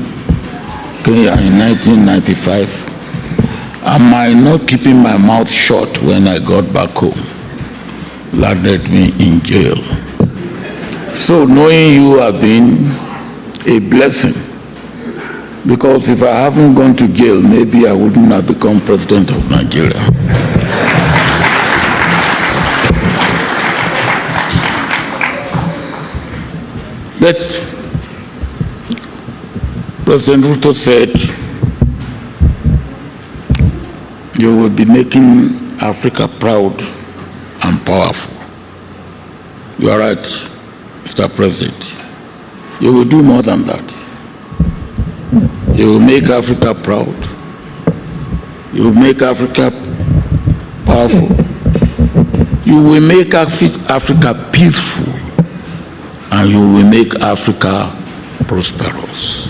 Kenya in 1995, am I not keeping my mouth shut when I got back home, landed me in jail. So knowing you have been a blessing, because if I haven't gone to jail, maybe I wouldn't have become president of Nigeria. But President Ruto said you will be making Africa proud and powerful. You are right, Mr. President. You will do more than that. You will make Africa proud. You will make Africa powerful. You will make Africa peaceful. And you will make Africa prosperous.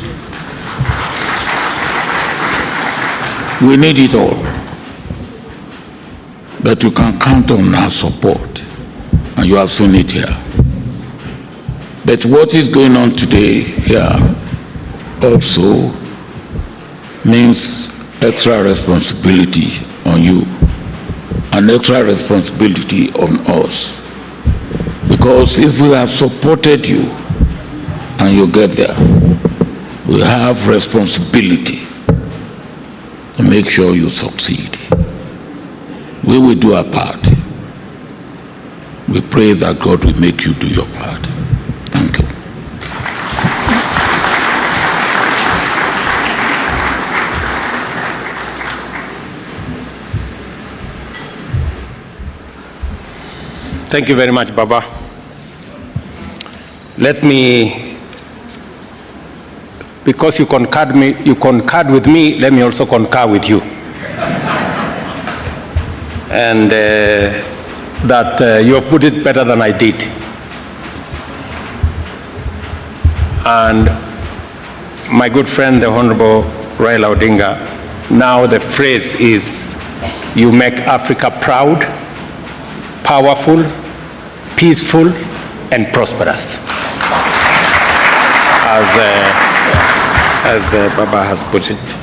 We need it all. But you can count on our support. And you have seen it here. But what is going on today here also means extra responsibility on you, an extra responsibility on us. Because if we have supported you and you get there, we have responsibility to make sure you succeed. We will do our part. We pray that God will make you do your part. Thank you. Thank you very much, Baba. Let me, because you concurred with me, let me also concur with you. And that you have put it better than I did. And my good friend, the Honorable Raila Odinga, now the phrase is, you make Africa proud, powerful, peaceful, and prosperous, as Baba has put it.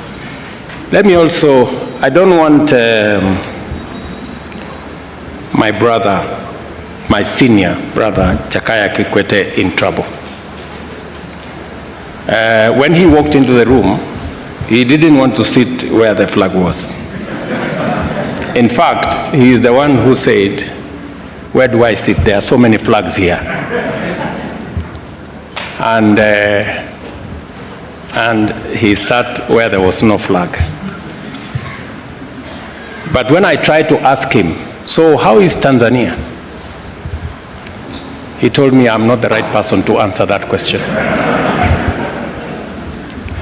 Let me also, I don't want my brother, my senior brother, Jakaya Kikwete, in trouble. When he walked into the room, he didn't want to sit where the flag was. In fact, he is the one who said, where do I sit? There are so many flags here. And he sat where there was no flag. But when I tried to ask him, so how is Tanzania? He told me I'm not the right person to answer that question.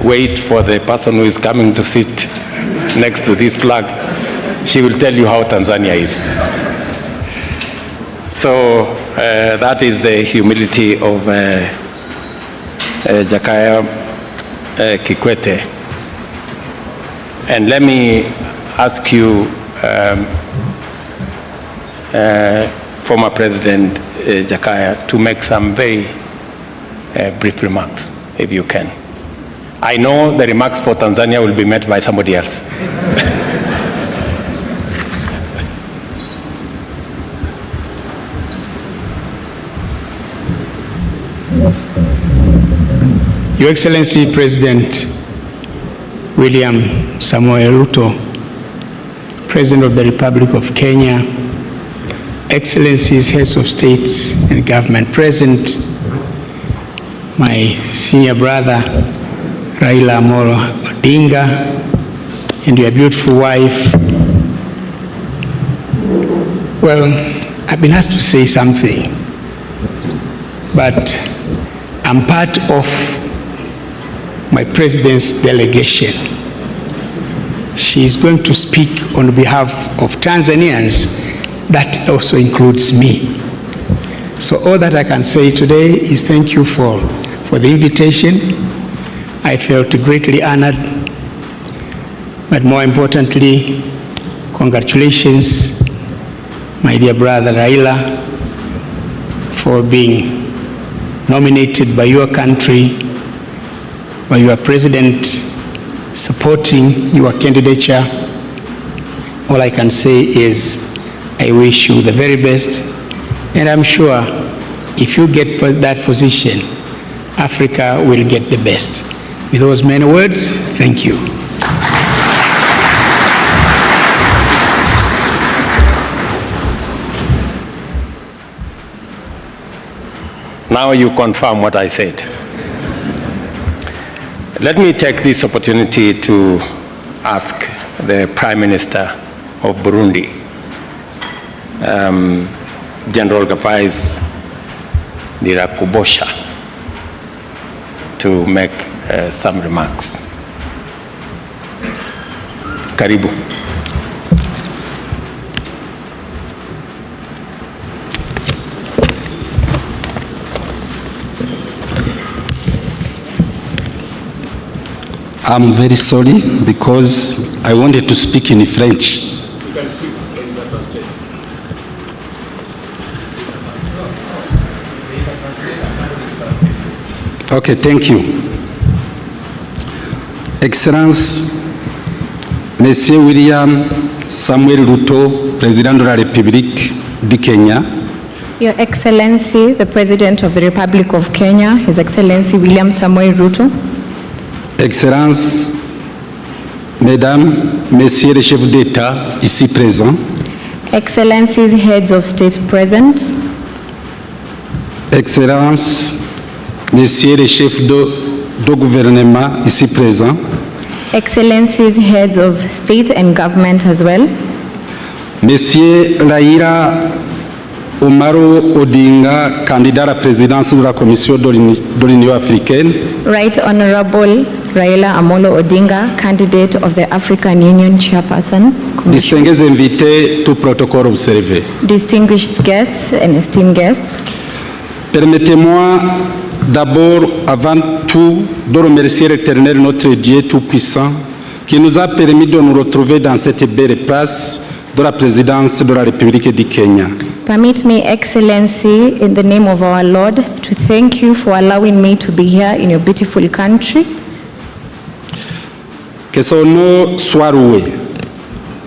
Wait for the person who is coming to sit next to this flag. She will tell you how Tanzania is. So that is the humility of Jakaya Kikwete. And let me ask you, former President Jakaya, to make some very brief remarks, if you can. I know the remarks for Tanzania will be met by somebody else. Your Excellency President William Samoei Ruto, President of the Republic of Kenya, Excellencies, Heads of State and Government present, my senior brother Raila Amolo Odinga, and your beautiful wife. Well, I've been asked to say something, but I'm part of my president's delegation. She is going to speak on behalf of Tanzanians. That also includes me. So all that I can say today is thank you for the invitation. I felt greatly honored, but more importantly, congratulations, my dear brother Raila, for being nominated by your country, by your president, supporting your candidature. All I can say is I wish you the very best, and I'm sure if you get that position, Africa will get the best. With those many words, thank you. Now you confirm what I said. Let me take this opportunity to ask the Prime Minister of Burundi, General Gavais Ndirakubosha, to make some remarks. Karibu. I'm very sorry because I wanted to speak in French. You can speak in that. Okay, thank you. Excellences, Monsieur William Samuel Ruto, Président de la République du Kenya, Your Excellency, the President of the Republic of Kenya, His Excellency William Samoei Ruto, Excellences, Mesdames, Messieurs les chefs d'État ici présents, Excellencies, Heads of State present, Excellences, Messieurs les chefs de gouvernement ici présents, Excellencies, Heads of State and Government as well, Monsieur Raila Omaro Odinga, candidat à la présidence de la Commission de l'Union africaine, Right Honorable Raila Amolo Odinga, candidate of the African Union Chairperson Commission, distingués invités, tout protocole observé. distinguished guests and esteemed guests. Permettez-moi d'abord, avant tout, de remercier l'Éternel, notre Dieu Tout-Puissant, qui nous a permis de nous retrouver dans cette belle place de la présidence de la République du Kenya. Permit me, Excellency, in the name of our Lord, to thank you for allowing me to be here in your beautiful country. Que son nom soit loué.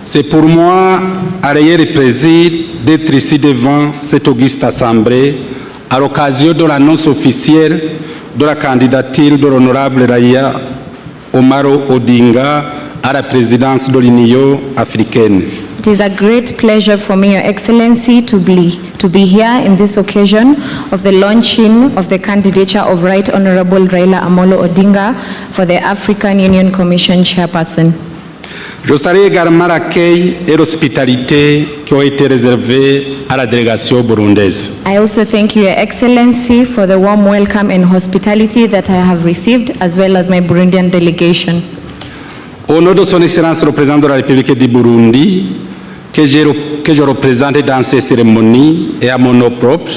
C'est pour moi un réel plaisir d'être ici devant cette auguste assemblée à l'occasion de l'annonce officielle de la candidature de l'honorable Raila Omaro Odinga à la présidence de l'Union africaine. It is a great pleasure for me, Your Excellency, to be here in this occasion of the launching of the candidature of Right Honorable Raila Amolo Odinga for the African Union Commission Chairperson. Je salue également l'accueil et l'hospitalité qui ont été réservés à la délégation burundaise. I also thank you, Your Excellency, for the warm welcome and hospitality that I have received, as well as my Burundian delegation. Au nom de son Excellence le Président de la République du Burundi, que je représente dans ces cérémonies et à mon nom propre,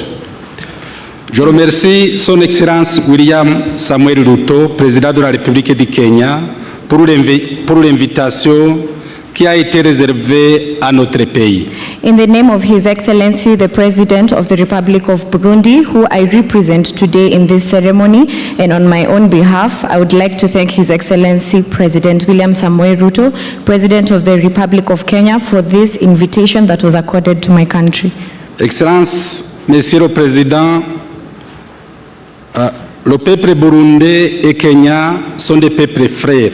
je remercie son Excellence William Samuel Ruto, Président de la République du Kenya, pour l'invitation qui a été réservée à notre pays. In the name of His Excellency, the President of the Republic of Burundi, who I represent today in this ceremony, and on my own behalf, I would like to thank His Excellency President William Samoei Ruto, President of the Republic of Kenya, for this invitation that was accorded to my country. Excellence, Monsieur le Président, le peuple burundais et kenyan sont des peuples frères.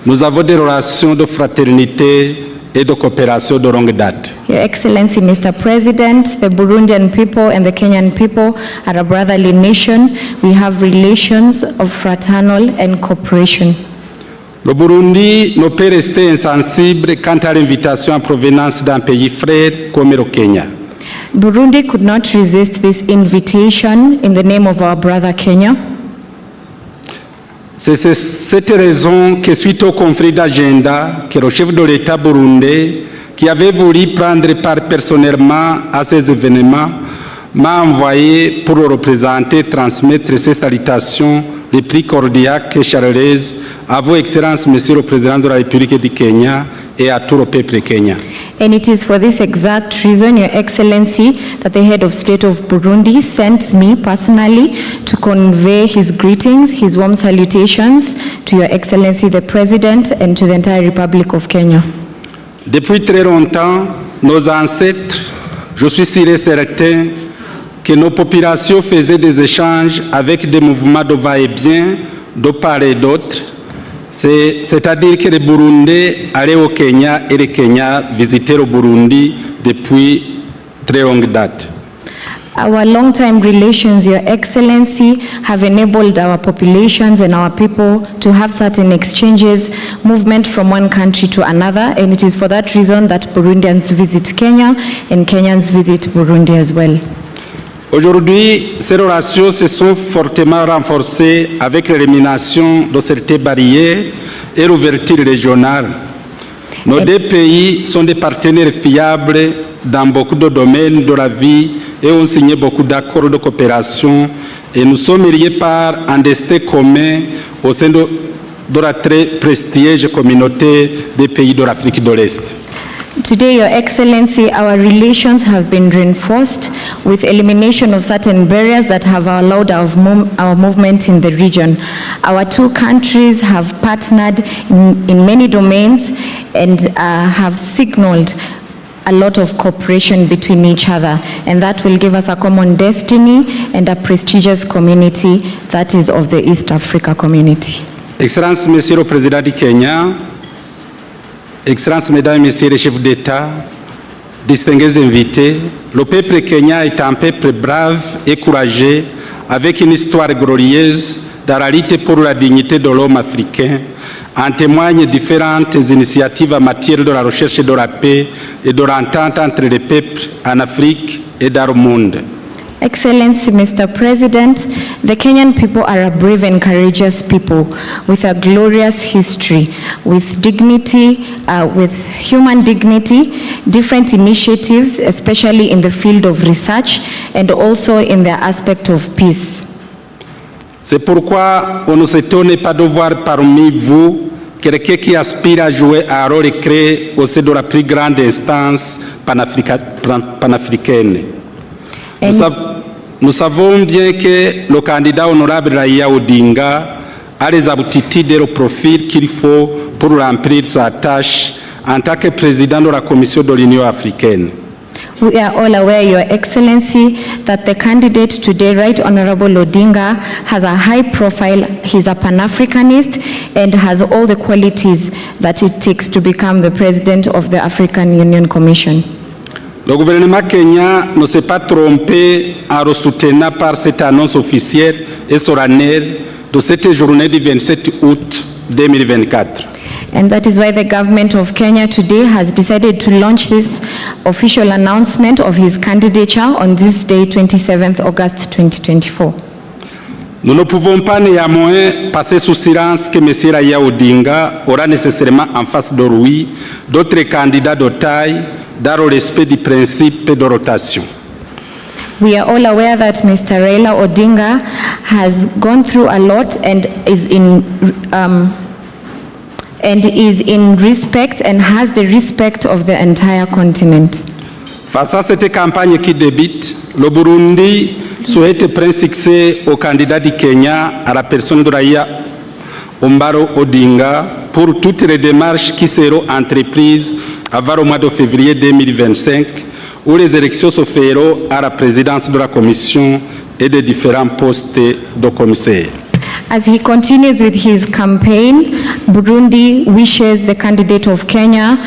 Nous avons des relations de fraternité et de coopération de longue date. Your Excellency, Mr. President, the Burundian people and the Kenyan people are a brotherly nation. We have relations of fraternal and cooperation. Le Burundi ne peut rester insensible quant à l'invitation en provenance d'un pays frère comme le Kenya. Burundi could not resist this invitation in the name of our brother Kenya. C'est cette raison que suite au conflit d'agenda que le chef de l'État burundais, qui avait voulu prendre part personnellement à ces événements, m'a envoyé pour le représenter, transmettre ses salutations les plus cordiales et chaleureuses à vos excellences, Monsieur le Président de la République du Kenya, et à tout le peuple kenyan. And it is for this exact reason, Your Excellency, that the head of state of Burundi sent me personally to convey his greetings, his warm salutations to Your Excellency the President and to the entire Republic of Kenya. Depuis très longtemps, nos ancêtres, je suis sûr et certain que nos populations faisaient des échanges avec des mouvements de va-et-vient de part et d'autre. C'est-à-dire que les Burundais allaient au Kenya et les Kenyans visitaient le Burundi depuis très longue date. Our long-time relations, Your Excellency, have enabled our populations and our people to have certain exchanges, movement from one country to another, and it is for that reason that Burundians visit Kenya and Kenyans visit Burundi as well. Aujourd'hui, ces relations se sont fortement renforcées avec l'élimination de certaines barrières et l'ouverture régionale. Nos deux pays sont des partenaires fiables dans beaucoup de domaines de la vie et ont signé beaucoup d'accords de coopération et nous sommes liés par un destin commun au sein de la très prestigieuse communauté des pays de l'Afrique de l'Est. Today, Your Excellency, our relations have been reinforced with elimination of certain barriers that have allowed our movement in the region. Our two countries have partnered in many domains and have signaled a lot of cooperation between each other, and that will give us a common destiny and a prestigious community that is of the East Africa community. Excellences, Monsieur le Président du Kenya, Excellences, Mesdames et Messieurs les chefs d'État, distingués invités, le peuple kenyan est un peuple brave et courageux, avec une histoire glorieuse dans la lutte pour la dignité de l'homme africain. En témoignent différentes initiatives en matière de la recherche de la paix et de l'entente entre les peuples en Afrique et dans le monde. Excellency, Mr. President, the Kenyan people are a brave and courageous people with a glorious history, with dignity, with human dignity, different initiatives, especially in the field of research and also in the aspect of peace. C'est pourquoi on ne s'étonne pas de voir parmi vous quelqu'un qui aspire à jouer un rôle clé au sein de la plus grande instance panafricaine. Nous savons bien que le candidat honorable Raila Odinga a les aptitudes et le profil qu'il faut pour remplir sa tâche en tant que président de la Commission de l'Union africaine. We are all aware, Your Excellency, that the candidate today, Right Honorable Odinga, has a high profile. He's a Pan-Africanist and has all the qualities that it takes to become the president of the African Union Commission. Le gouvernement kenyan ne s'est pas trompé en le soutenant par cette annonce officielle et solennelle de cette journée du 27 août 2024. And that is why the government of Kenya today has decided to launch this official announcement of his candidature on this day, 27th August 2024. Nous ne pouvons pas néanmoins passer sous silence que M. Raila Odinga aura nécessairement en face de lui d'autres candidats de taille dans le respect du principe de rotation. We are all aware that Mr. Raila Odinga has gone through a lot and is in respect and has the respect of the entire continent. Face à cette campagne qui débute, le Burundi souhaite prendre succès au candidat du Kenya à la personne de Raila Odinga pour toutes les démarches qui seront entreprises avant le mois de février 2025, où les élections se feront à la présidence de la Commission et de différents postes de commissaires. As he continues with his campaign, Burundi wishes the candidate of Kenya,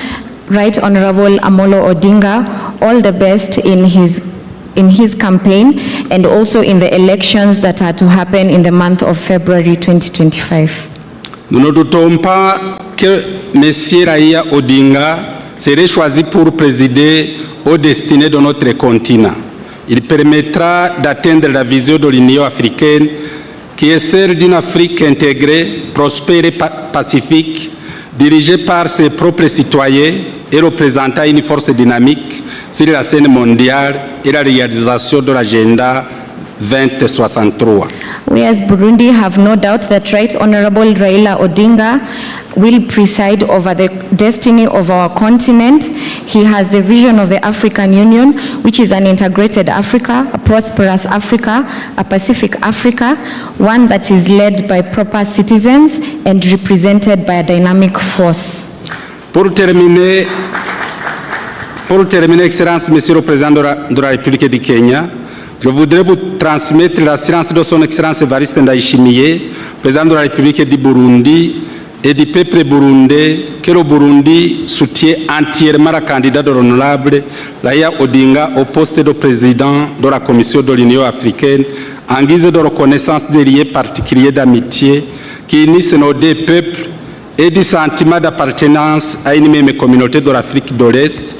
Right Honorable Amolo Odinga, all the best in his campaign and also in the elections that are to happen in the month of February 2025. Nous ne doutons pas que M. Raila Odinga serait choisi pour présider aux destinées de notre continent. Il permettra d'atteindre la vision de l'Union africaine qui est celle d'une Afrique intégrée, prospère et pacifique, dirigée par ses propres citoyens et représentant une force dynamique sur la scène mondiale et la réalisation de l'agenda 2063. We as Burundi have no doubt that Right Honorable Raila Odinga will preside over the destiny of our continent. He has the vision of the African Union, which is an integrated Africa, a prosperous Africa, a Pacific Africa, one that is led by proper citizens and represented by a dynamic force. Pour terminer, Excellence, Monsieur le Président de la République du Kenya, je voudrais vous transmettre l'assurance de son Excellence Evariste Ndayishimiye, Président de la République du Burundi et du peuple burundais, que le Burundi soutient entièrement la candidate de l'honorable Raila Odinga au poste de président de la Commission de l'Union africaine en guise de reconnaissance des liens particuliers d'amitié qui unissent nos deux peuples et du sentiment d'appartenance à une même communauté de l'Afrique de l'Est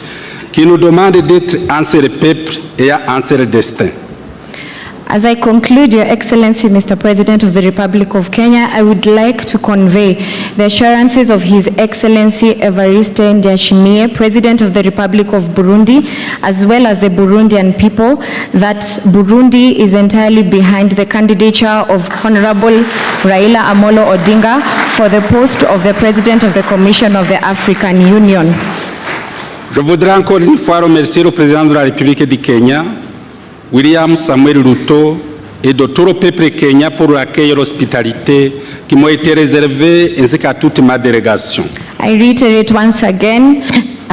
qui nous demande d'être un seul peuple et un seul destin. As I conclude, Your Excellency, Mr. President of the Republic of Kenya, I would like to convey the assurances of His Excellency Evariste Ndayishimiye, President of the Republic of Burundi, as well as the Burundian people, that Burundi is entirely behind the candidature of Honorable Raila Amolo Odinga for the post of the President of the Commission of the African Union. Je voudrais encore une fois remercier le président de la République du Kenya, William Samuel Ruto, et de tout le peuple Kenya pour l'accueil et l'hospitalité qui m'ont été réservés ainsi qu'à toute ma délégation. I reiterate once again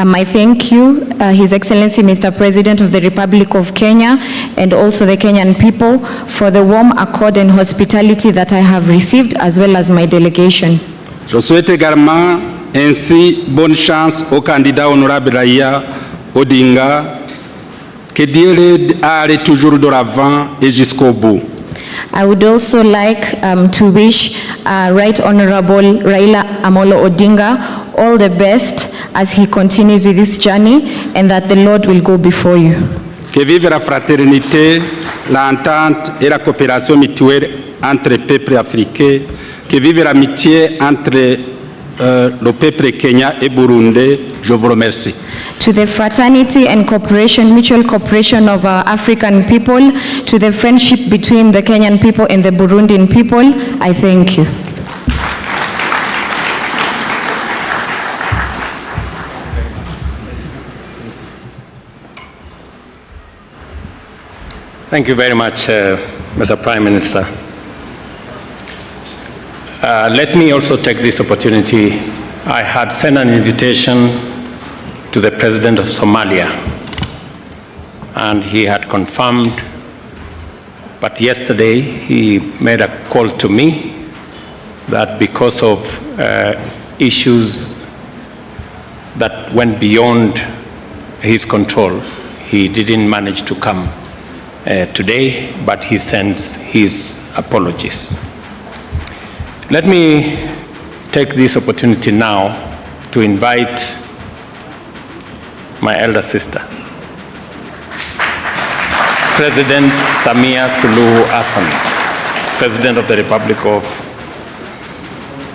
my thank you, His Excellency Mr. President of the Republic of Kenya, and also the Kenyan people for the warm accord and hospitality that I have received, as well as my delegation. Je souhaite également ainsi bonne chance au candidat honorable Raila Odinga, que Dieu l'aide à aller toujours de l'avant et jusqu'au bout. I would also like to wish Right Honorable Raila Amolo Odinga all the best as he continues with this journey, and that the Lord will go before you. Que vive la fraternité, l'entente et la coopération mutuelle entre les peuples africains. Que vive l'amitié entre le peuple Kenya et Burundi. Je vous remercie. To the fraternity and cooperation, mutual cooperation of our African people, to the friendship between the Kenyan people and the Burundian people, I thank you. Thank you very much, Mr. Prime Minister. Let me also take this opportunity. I had sent an invitation to the President of Somalia, and he had confirmed, but yesterday he made a call to me that because of issues that went beyond his control, he didn't manage to come today, but he sends his apologies. Let me take this opportunity now to invite my elder sister, President Samia Suluhu Hassan, President of the Republic of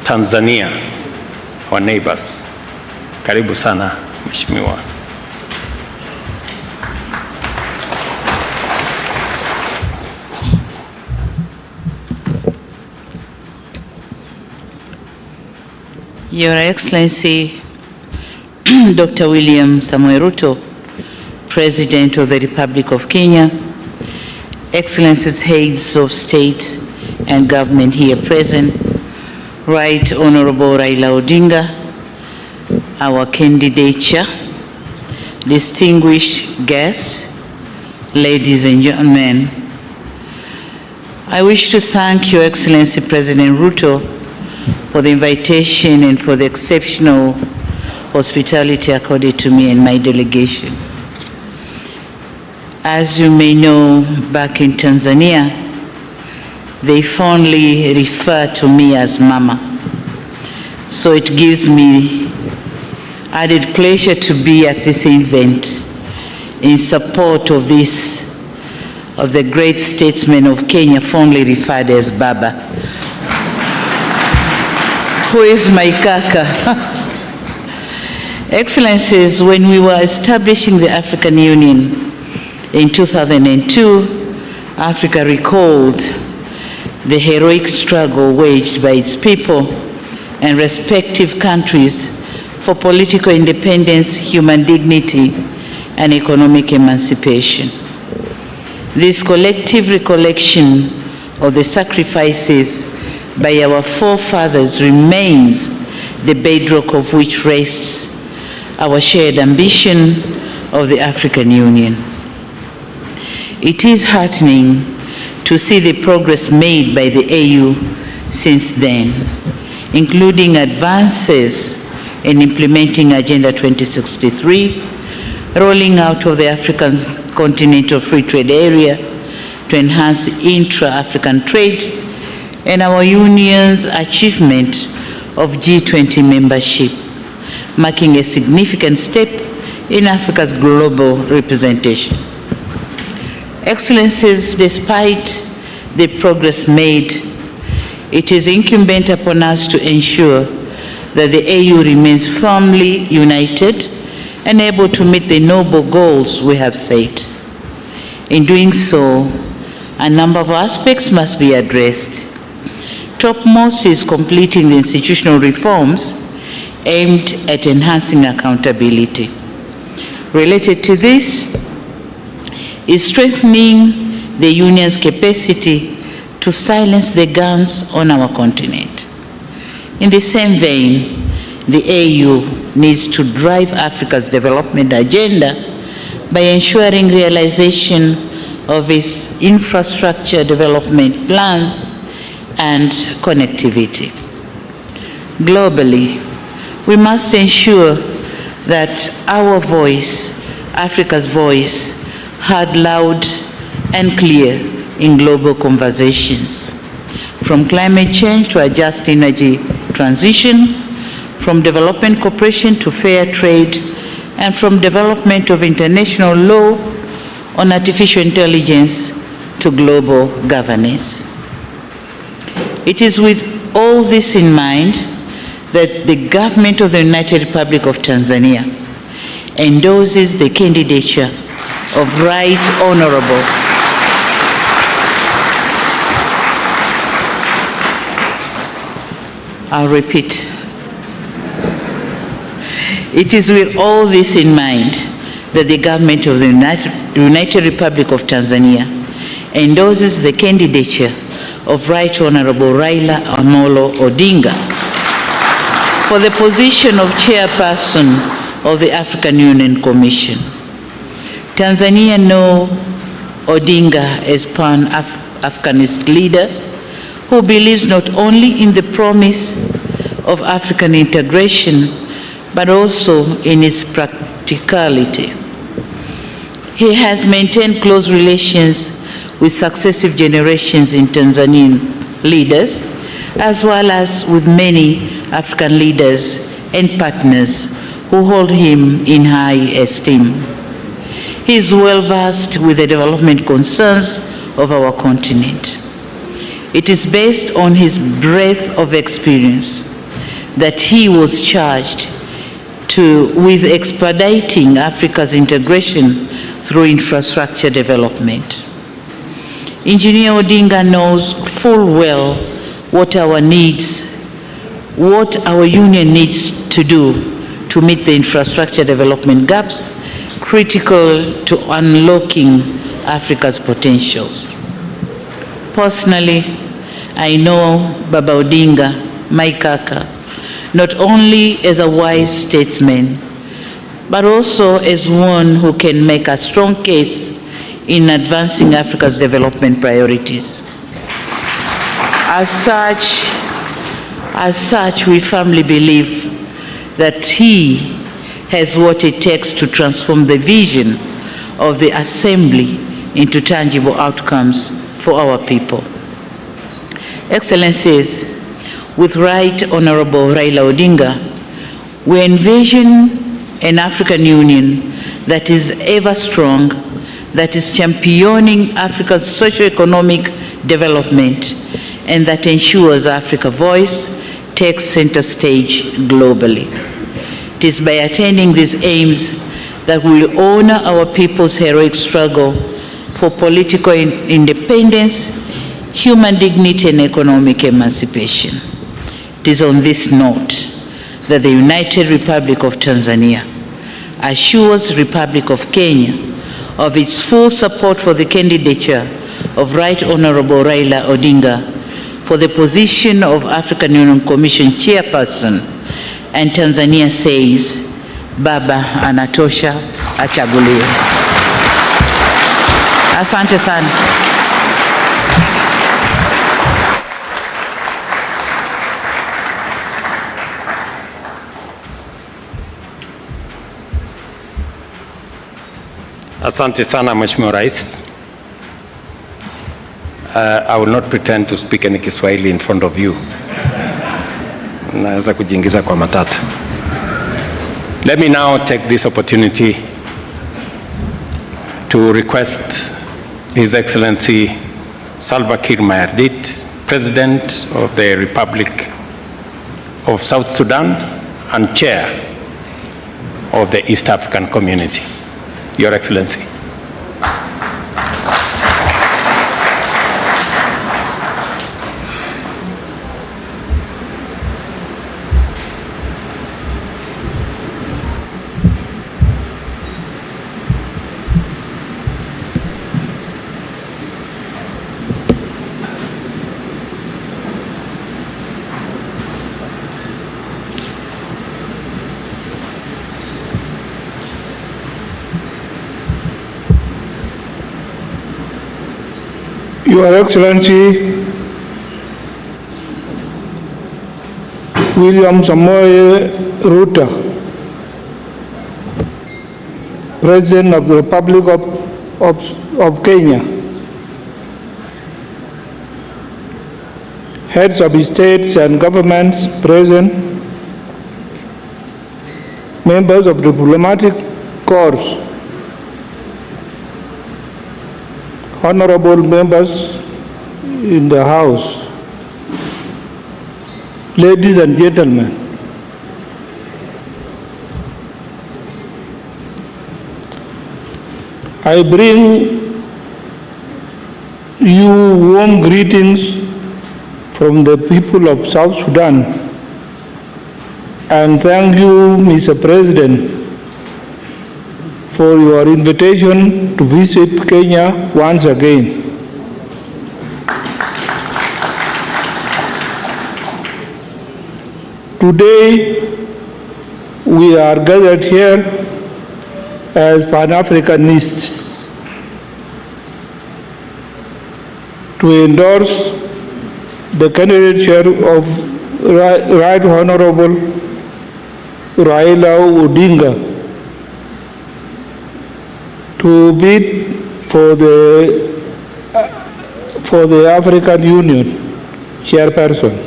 Tanzania, our neighbors. Karibu sana, Mheshimiwa. Your Excellency, Dr. William Samuel Ruto, President of the Republic of Kenya, Excellencies, heads of state and government here present, Right Honorable Raila Odinga, our candidature, distinguished guests, ladies and gentlemen, I wish to thank Your Excellency President Ruto for the invitation and for the exceptional hospitality accorded to me and my delegation. As you may know, back in Tanzania, they fondly refer to me as Mama. So it gives me added pleasure to be at this event in support of the great statesman of Kenya, fondly referred as Baba, who is my kaka. Excellencies, when we were establishing the African Union in 2002, Africa recalled the heroic struggle waged by its people and respective countries for political independence, human dignity, and economic emancipation. This collective recollection of the sacrifices by our forefathers remains the bedrock of which rests our shared ambition of the African Union. It is heartening to see the progress made by the AU since then, including advances in implementing Agenda 2063, rolling out of the African Continental Free Trade Area to enhance intra-African trade, and our Union's achievement of G20 membership, marking a significant step in Africa's global representation. Excellencies, despite the progress made, it is incumbent upon us to ensure that the AU remains firmly united and able to meet the noble goals we have set. In doing so, a number of aspects must be addressed. Topmost is completing the institutional reforms aimed at enhancing accountability. related to this is strengthening the Union's capacity to silence the guns on our continent. In the same vein, the AU needs to drive Africa's development agenda by ensuring realization of its infrastructure development plans and connectivity. Globally, we must ensure that our voice, Africa's voice, heard loud and clear in global conversations. From climate change to a just energy transition, from development cooperation to fair trade, and from development of international law on artificial intelligence to global governance. It is with all this in mind that the government of the United Republic of Tanzania endorses the candidature of Right Honorable I'll repeat. It is with all this in mind that the government of the United Republic of Tanzania endorses the candidature of Right Honorable Raila Amolo Odinga for the position of chairperson of the African Union Commission. Tanzania knows Odinga as Pan-Africanist leader who believes not only in the promise of African integration, but also in its practicality. He has maintained close relations with successive generations in Tanzanian leaders, as well as with many African leaders and partners who hold him in high esteem. He is well versed with the development concerns of our continent. It is based on his breadth of experience that he was charged with expediting Africa's integration through infrastructure development. Engineer Odinga knows full well what our union needs to do to meet the infrastructure development gaps critical to unlocking Africa's potentials. Personally, I know Baba Odinga, my kaka, not only as a wise statesman, but also as one who can make a strong case in advancing Africa's development priorities. As such, we firmly believe that he has what it takes to transform the vision of the Assembly into tangible outcomes for our people. Excellencies, with Right Honorable Raila Odinga, we envision an African Union that is ever strong, that is championing Africa's socio-economic development, and that ensures Africa's voice takes center stage globally. It is by attaining these aims that we will honor our people's heroic struggle for political independence, human dignity, and economic emancipation. It is on this note that the United Republic of Tanzania assures Republic of Kenya of its full support for the candidature of Right Honorable Raila Odinga for the position of African Union Commission chairperson, and Tanzania says, Baba anatosha, achaguliwe. Asante sana. Asante sana Mheshimiwa Rais. I will not pretend to speak any Kiswahili in front of you. Naweza kujiingiza kwa matata. Let me now take this opportunity to request His Excellency Salva Kiir Mayardit, President of the Republic of South Sudan and Chair of the East African Community. Your Excellency. Your Excellency William Samoei Ruto, President of the Republic of Kenya, heads of states and governments present, members of diplomatic corps, honorable members in the House, ladies and gentlemen, I bring you warm greetings from the people of South Sudan and thank you, Mr. President, for your invitation to visit Kenya once again. Today, we are gathered here as Pan-Africanists to endorse the candidature of Right Honorable Raila Odinga to bid for the African Union chairperson.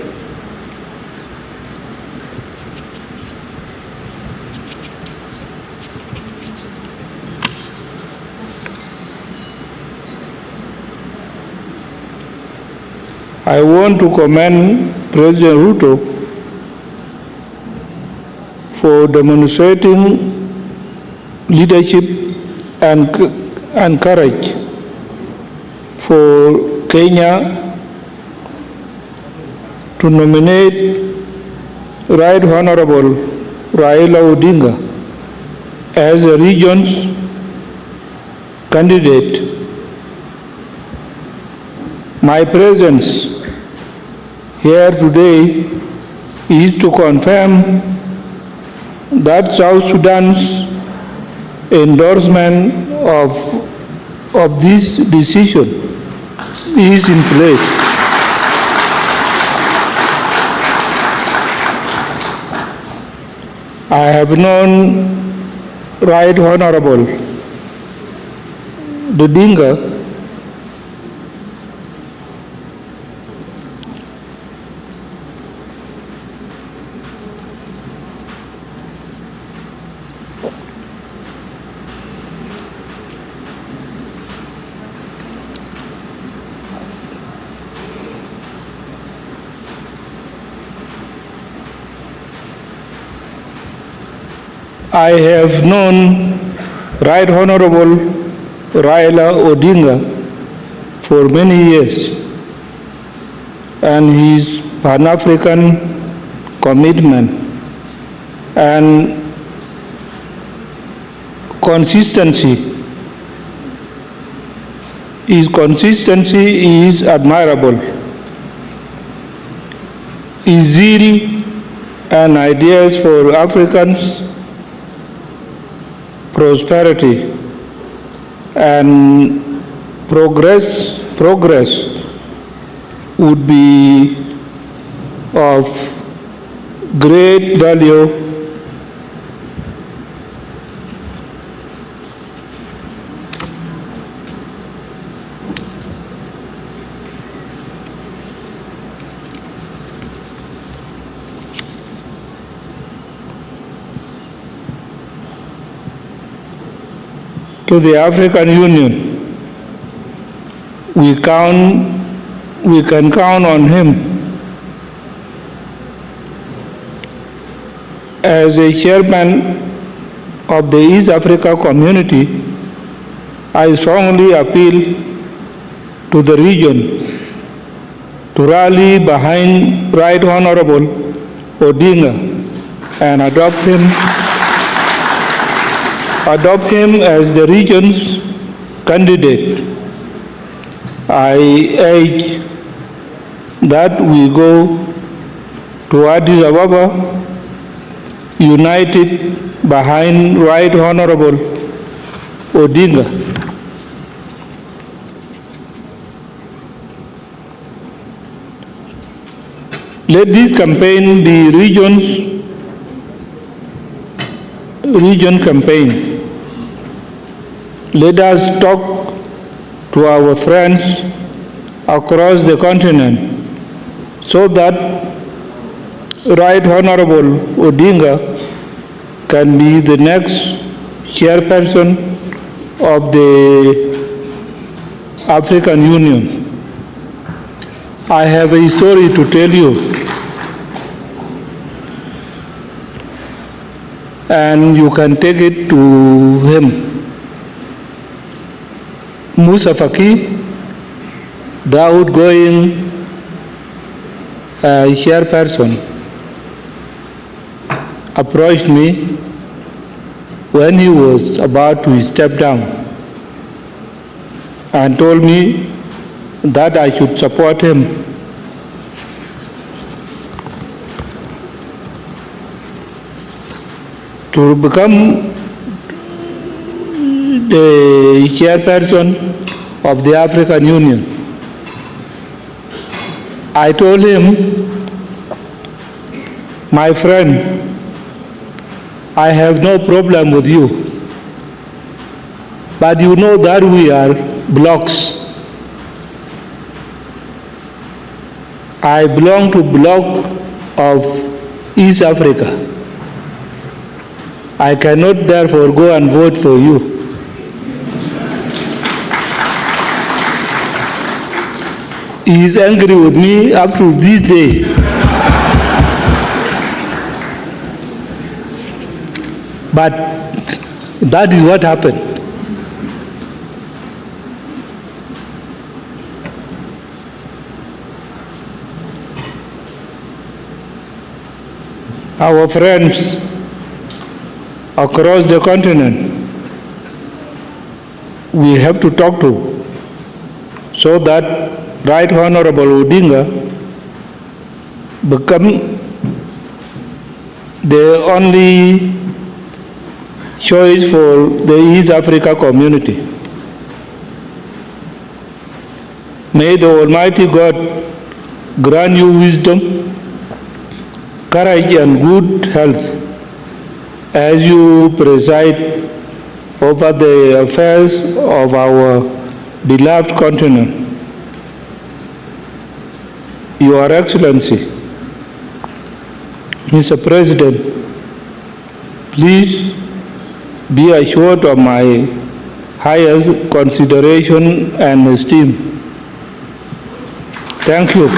I want to commend President Ruto for demonstrating leadership and courage for Kenya to nominate Right Honorable Raila Odinga as the region's candidate. My presence here today is to confirm that South Sudan's endorsement of this decision is in place. I have known Right Honorable Odinga I have known Right Honorable Raila Odinga for many years, and his Pan-African commitment and consistency. His consistency is admirable. His zeal and ideas for Africans' prosperity and progress would be of great value to the African Union. We can count on him as a chairman of the East Africa community. I strongly appeal to the region to rally behind Right Honorable Odinga and adopt him as the region's candidate. I urge that we go to Addis Ababa united behind Right Honorable Odinga. let this campaign be region campaign. Let us talk to our friends across the continent so that Right Honorable Odinga can be the next chairperson of the African Union. I have a story to tell you, and you can take it to him. Musa Faki, the outgoing chairperson, approached me when he was about to step down and told me that I should support him. To become the chairperson of the African Union. I told him, my friend, I have no problem with you, but you know that we are blocs. I belong to bloc of East Africa. I cannot therefore go and vote for you. He is angry with me up to this day. But that is what happened. Our friends across the continent, we have to talk to so that Right Honorable Odinga become the only choice for the East Africa community. May the Almighty God grant you wisdom, courage and good health as you preside over the affairs of our beloved continent. Your Excellency, Mr. President, please be assured of my highest consideration and esteem. Thank you.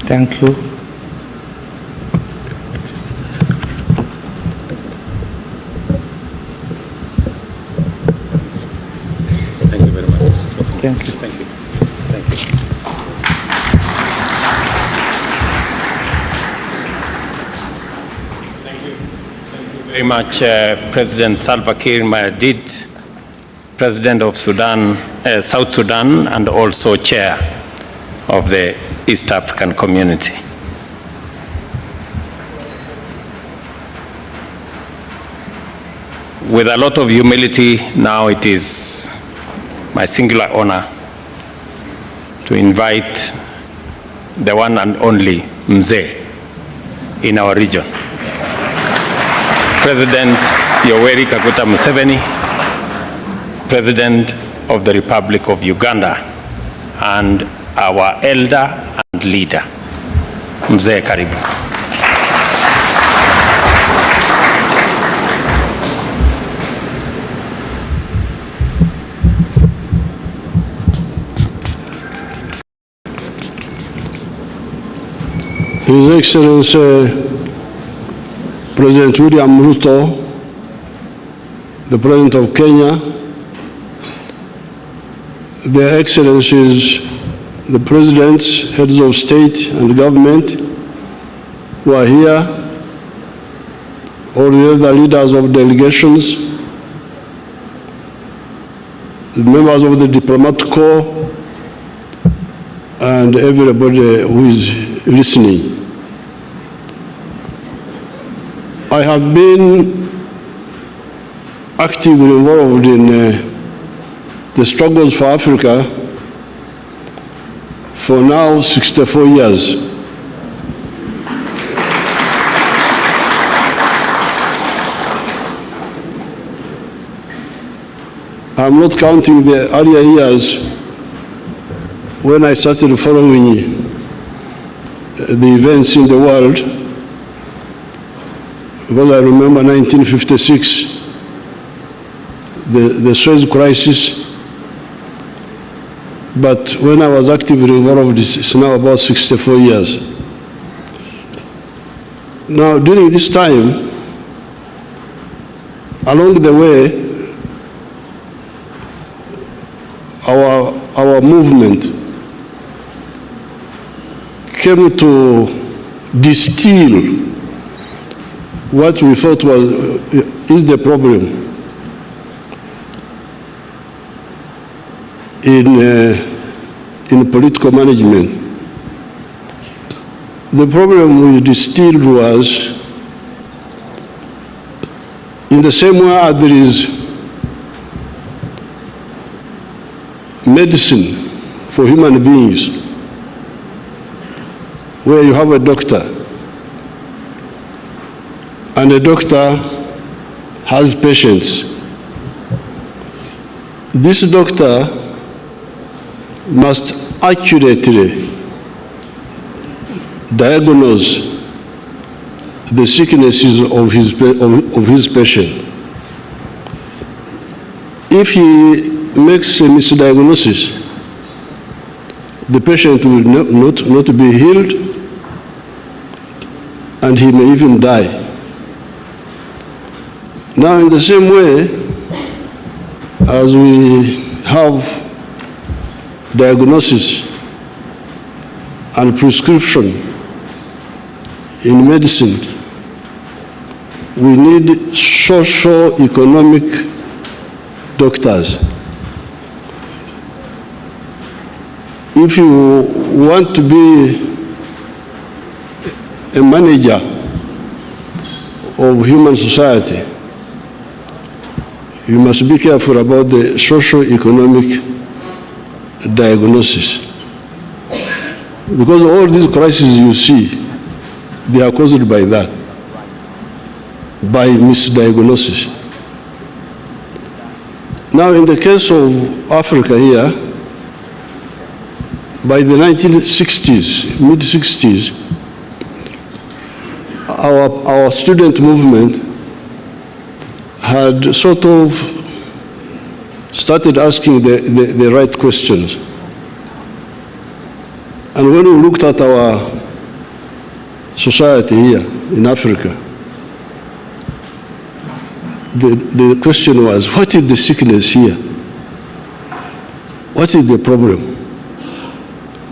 Thank you. Thank you very much. Thank you. Thank you. Thank you. Thank you very much, President Salva Kiir Mayardit, President of Sudan, South Sudan, and also Chair of the East African Community. With a lot of humility, now it is my singular honor to invite the one and only Mzee in our region, President Yoweri Kaguta Museveni, President of the Republic of Uganda, and our elder and leader. Mzee, karibu. His Excellency President William Ruto, the President of Kenya, Their Excellencies, the Presidents, Heads of State and Government who are here, all the other leaders of delegations, the members of the diplomatic corps, and everybody who is listening. I have been actively involved in the struggles for Africa for now 64 years. I'm not counting the earlier years when I started following the events in the world. Well, I remember 1956, the Suez crisis. But when I was actively involved, it's now about 64 years. Now, during this time, along the way, our movement came to distill what we thought is the problem in political management. The problem we distilled was, in the same way as there is medicine for human beings, where you have a doctor, and a doctor has patients. This doctor must accurately diagnose the sicknesses of his patient. If he makes a misdiagnosis, the patient will not be healed, and he may even die. Now, in the same way, as we have diagnosis and prescription in medicine, we need socio-economic doctors. If you want to be a manager of human society, you must be careful about the socio-economic diagnosis. Because all these crises you see, they are caused by that, by misdiagnosis. Now, in the case of Africa here, by the 1960s, mid-60s, our student movement had sort of started asking the right questions. And when we looked at our society here in Africa, the question was, what is the sickness here? What is the problem?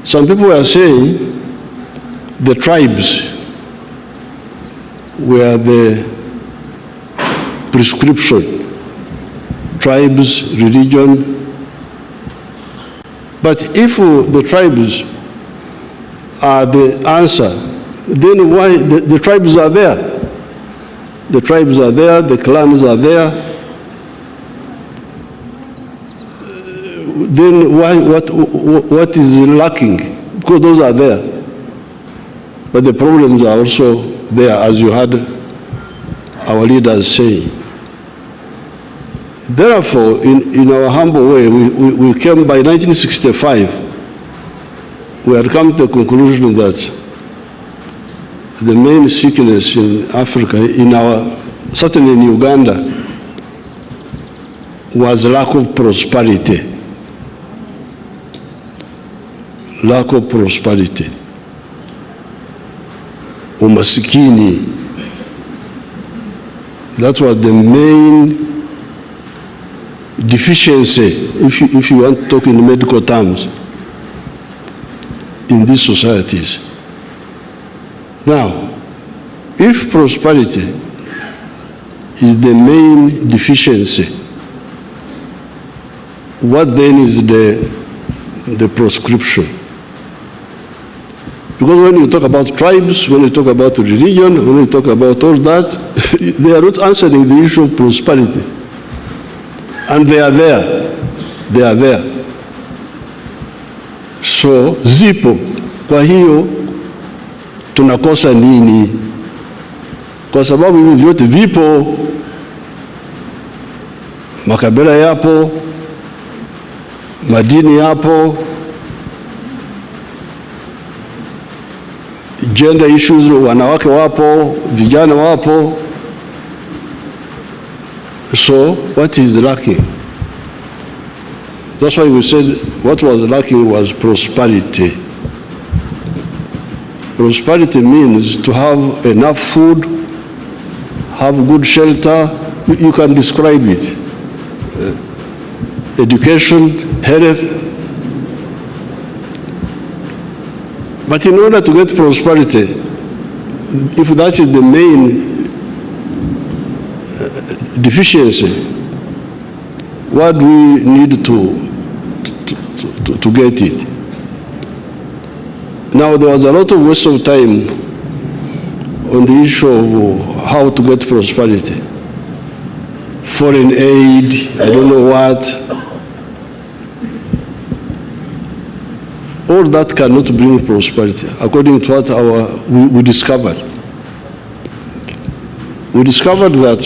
Some people were saying the tribes were the prescription. Tribes, religion. But if the tribes are the answer, then why the tribes are there? The tribes are there, the clans are there. Then what is lacking? Because those are there. But the problems are also there, as you heard our leaders say. Therefore, in our humble way, we came by 1965, we had come to the conclusion that the main sickness in Africa, certainly in Uganda, was lack of prosperity. Lack of prosperity. Umasikini. That was the main deficiency, if you want to talk in medical terms, in these societies. Now, if prosperity is the main deficiency, what then is the prescription? Because when you talk about tribes, when you talk about religion, when you talk about all that, they are not answering the issue of prosperity. And they are there. They are there. So, zipo. Kwa hiyo, tunakosa nini? Kwa sababu hivi vyote vipo, makabila yapo, madini yapo, gender issues, wanawake wapo, vijana wapo. So what is lacking? That's why we said what was lacking was prosperity. Prosperity means to have enough food, have good shelter. You can describe it. Education, health. But in order to get prosperity, if that is the main deficiency, what do we need to get it? Now, there was a lot of waste of time on the issue of how to get prosperity. Foreign aid, I don't know what. All that cannot bring prosperity, according to what we discovered. We discovered that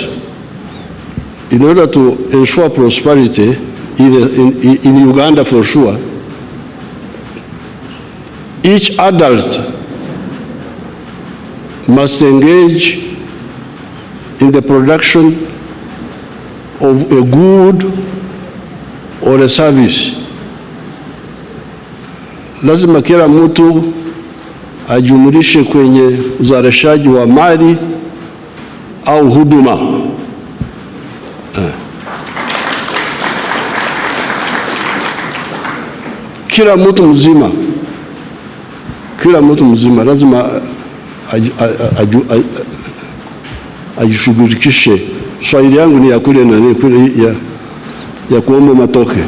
in order to ensure prosperity in Uganda for sure, each adult must engage in the production of a good or a service. Lazima kila mtu ajumulishe kwenye uzalishaji wa mali au huduma. Kila mtu mzima lazima ajishughulikishe. Swahili yangu ni ya kule na kule ya kuomba matoke.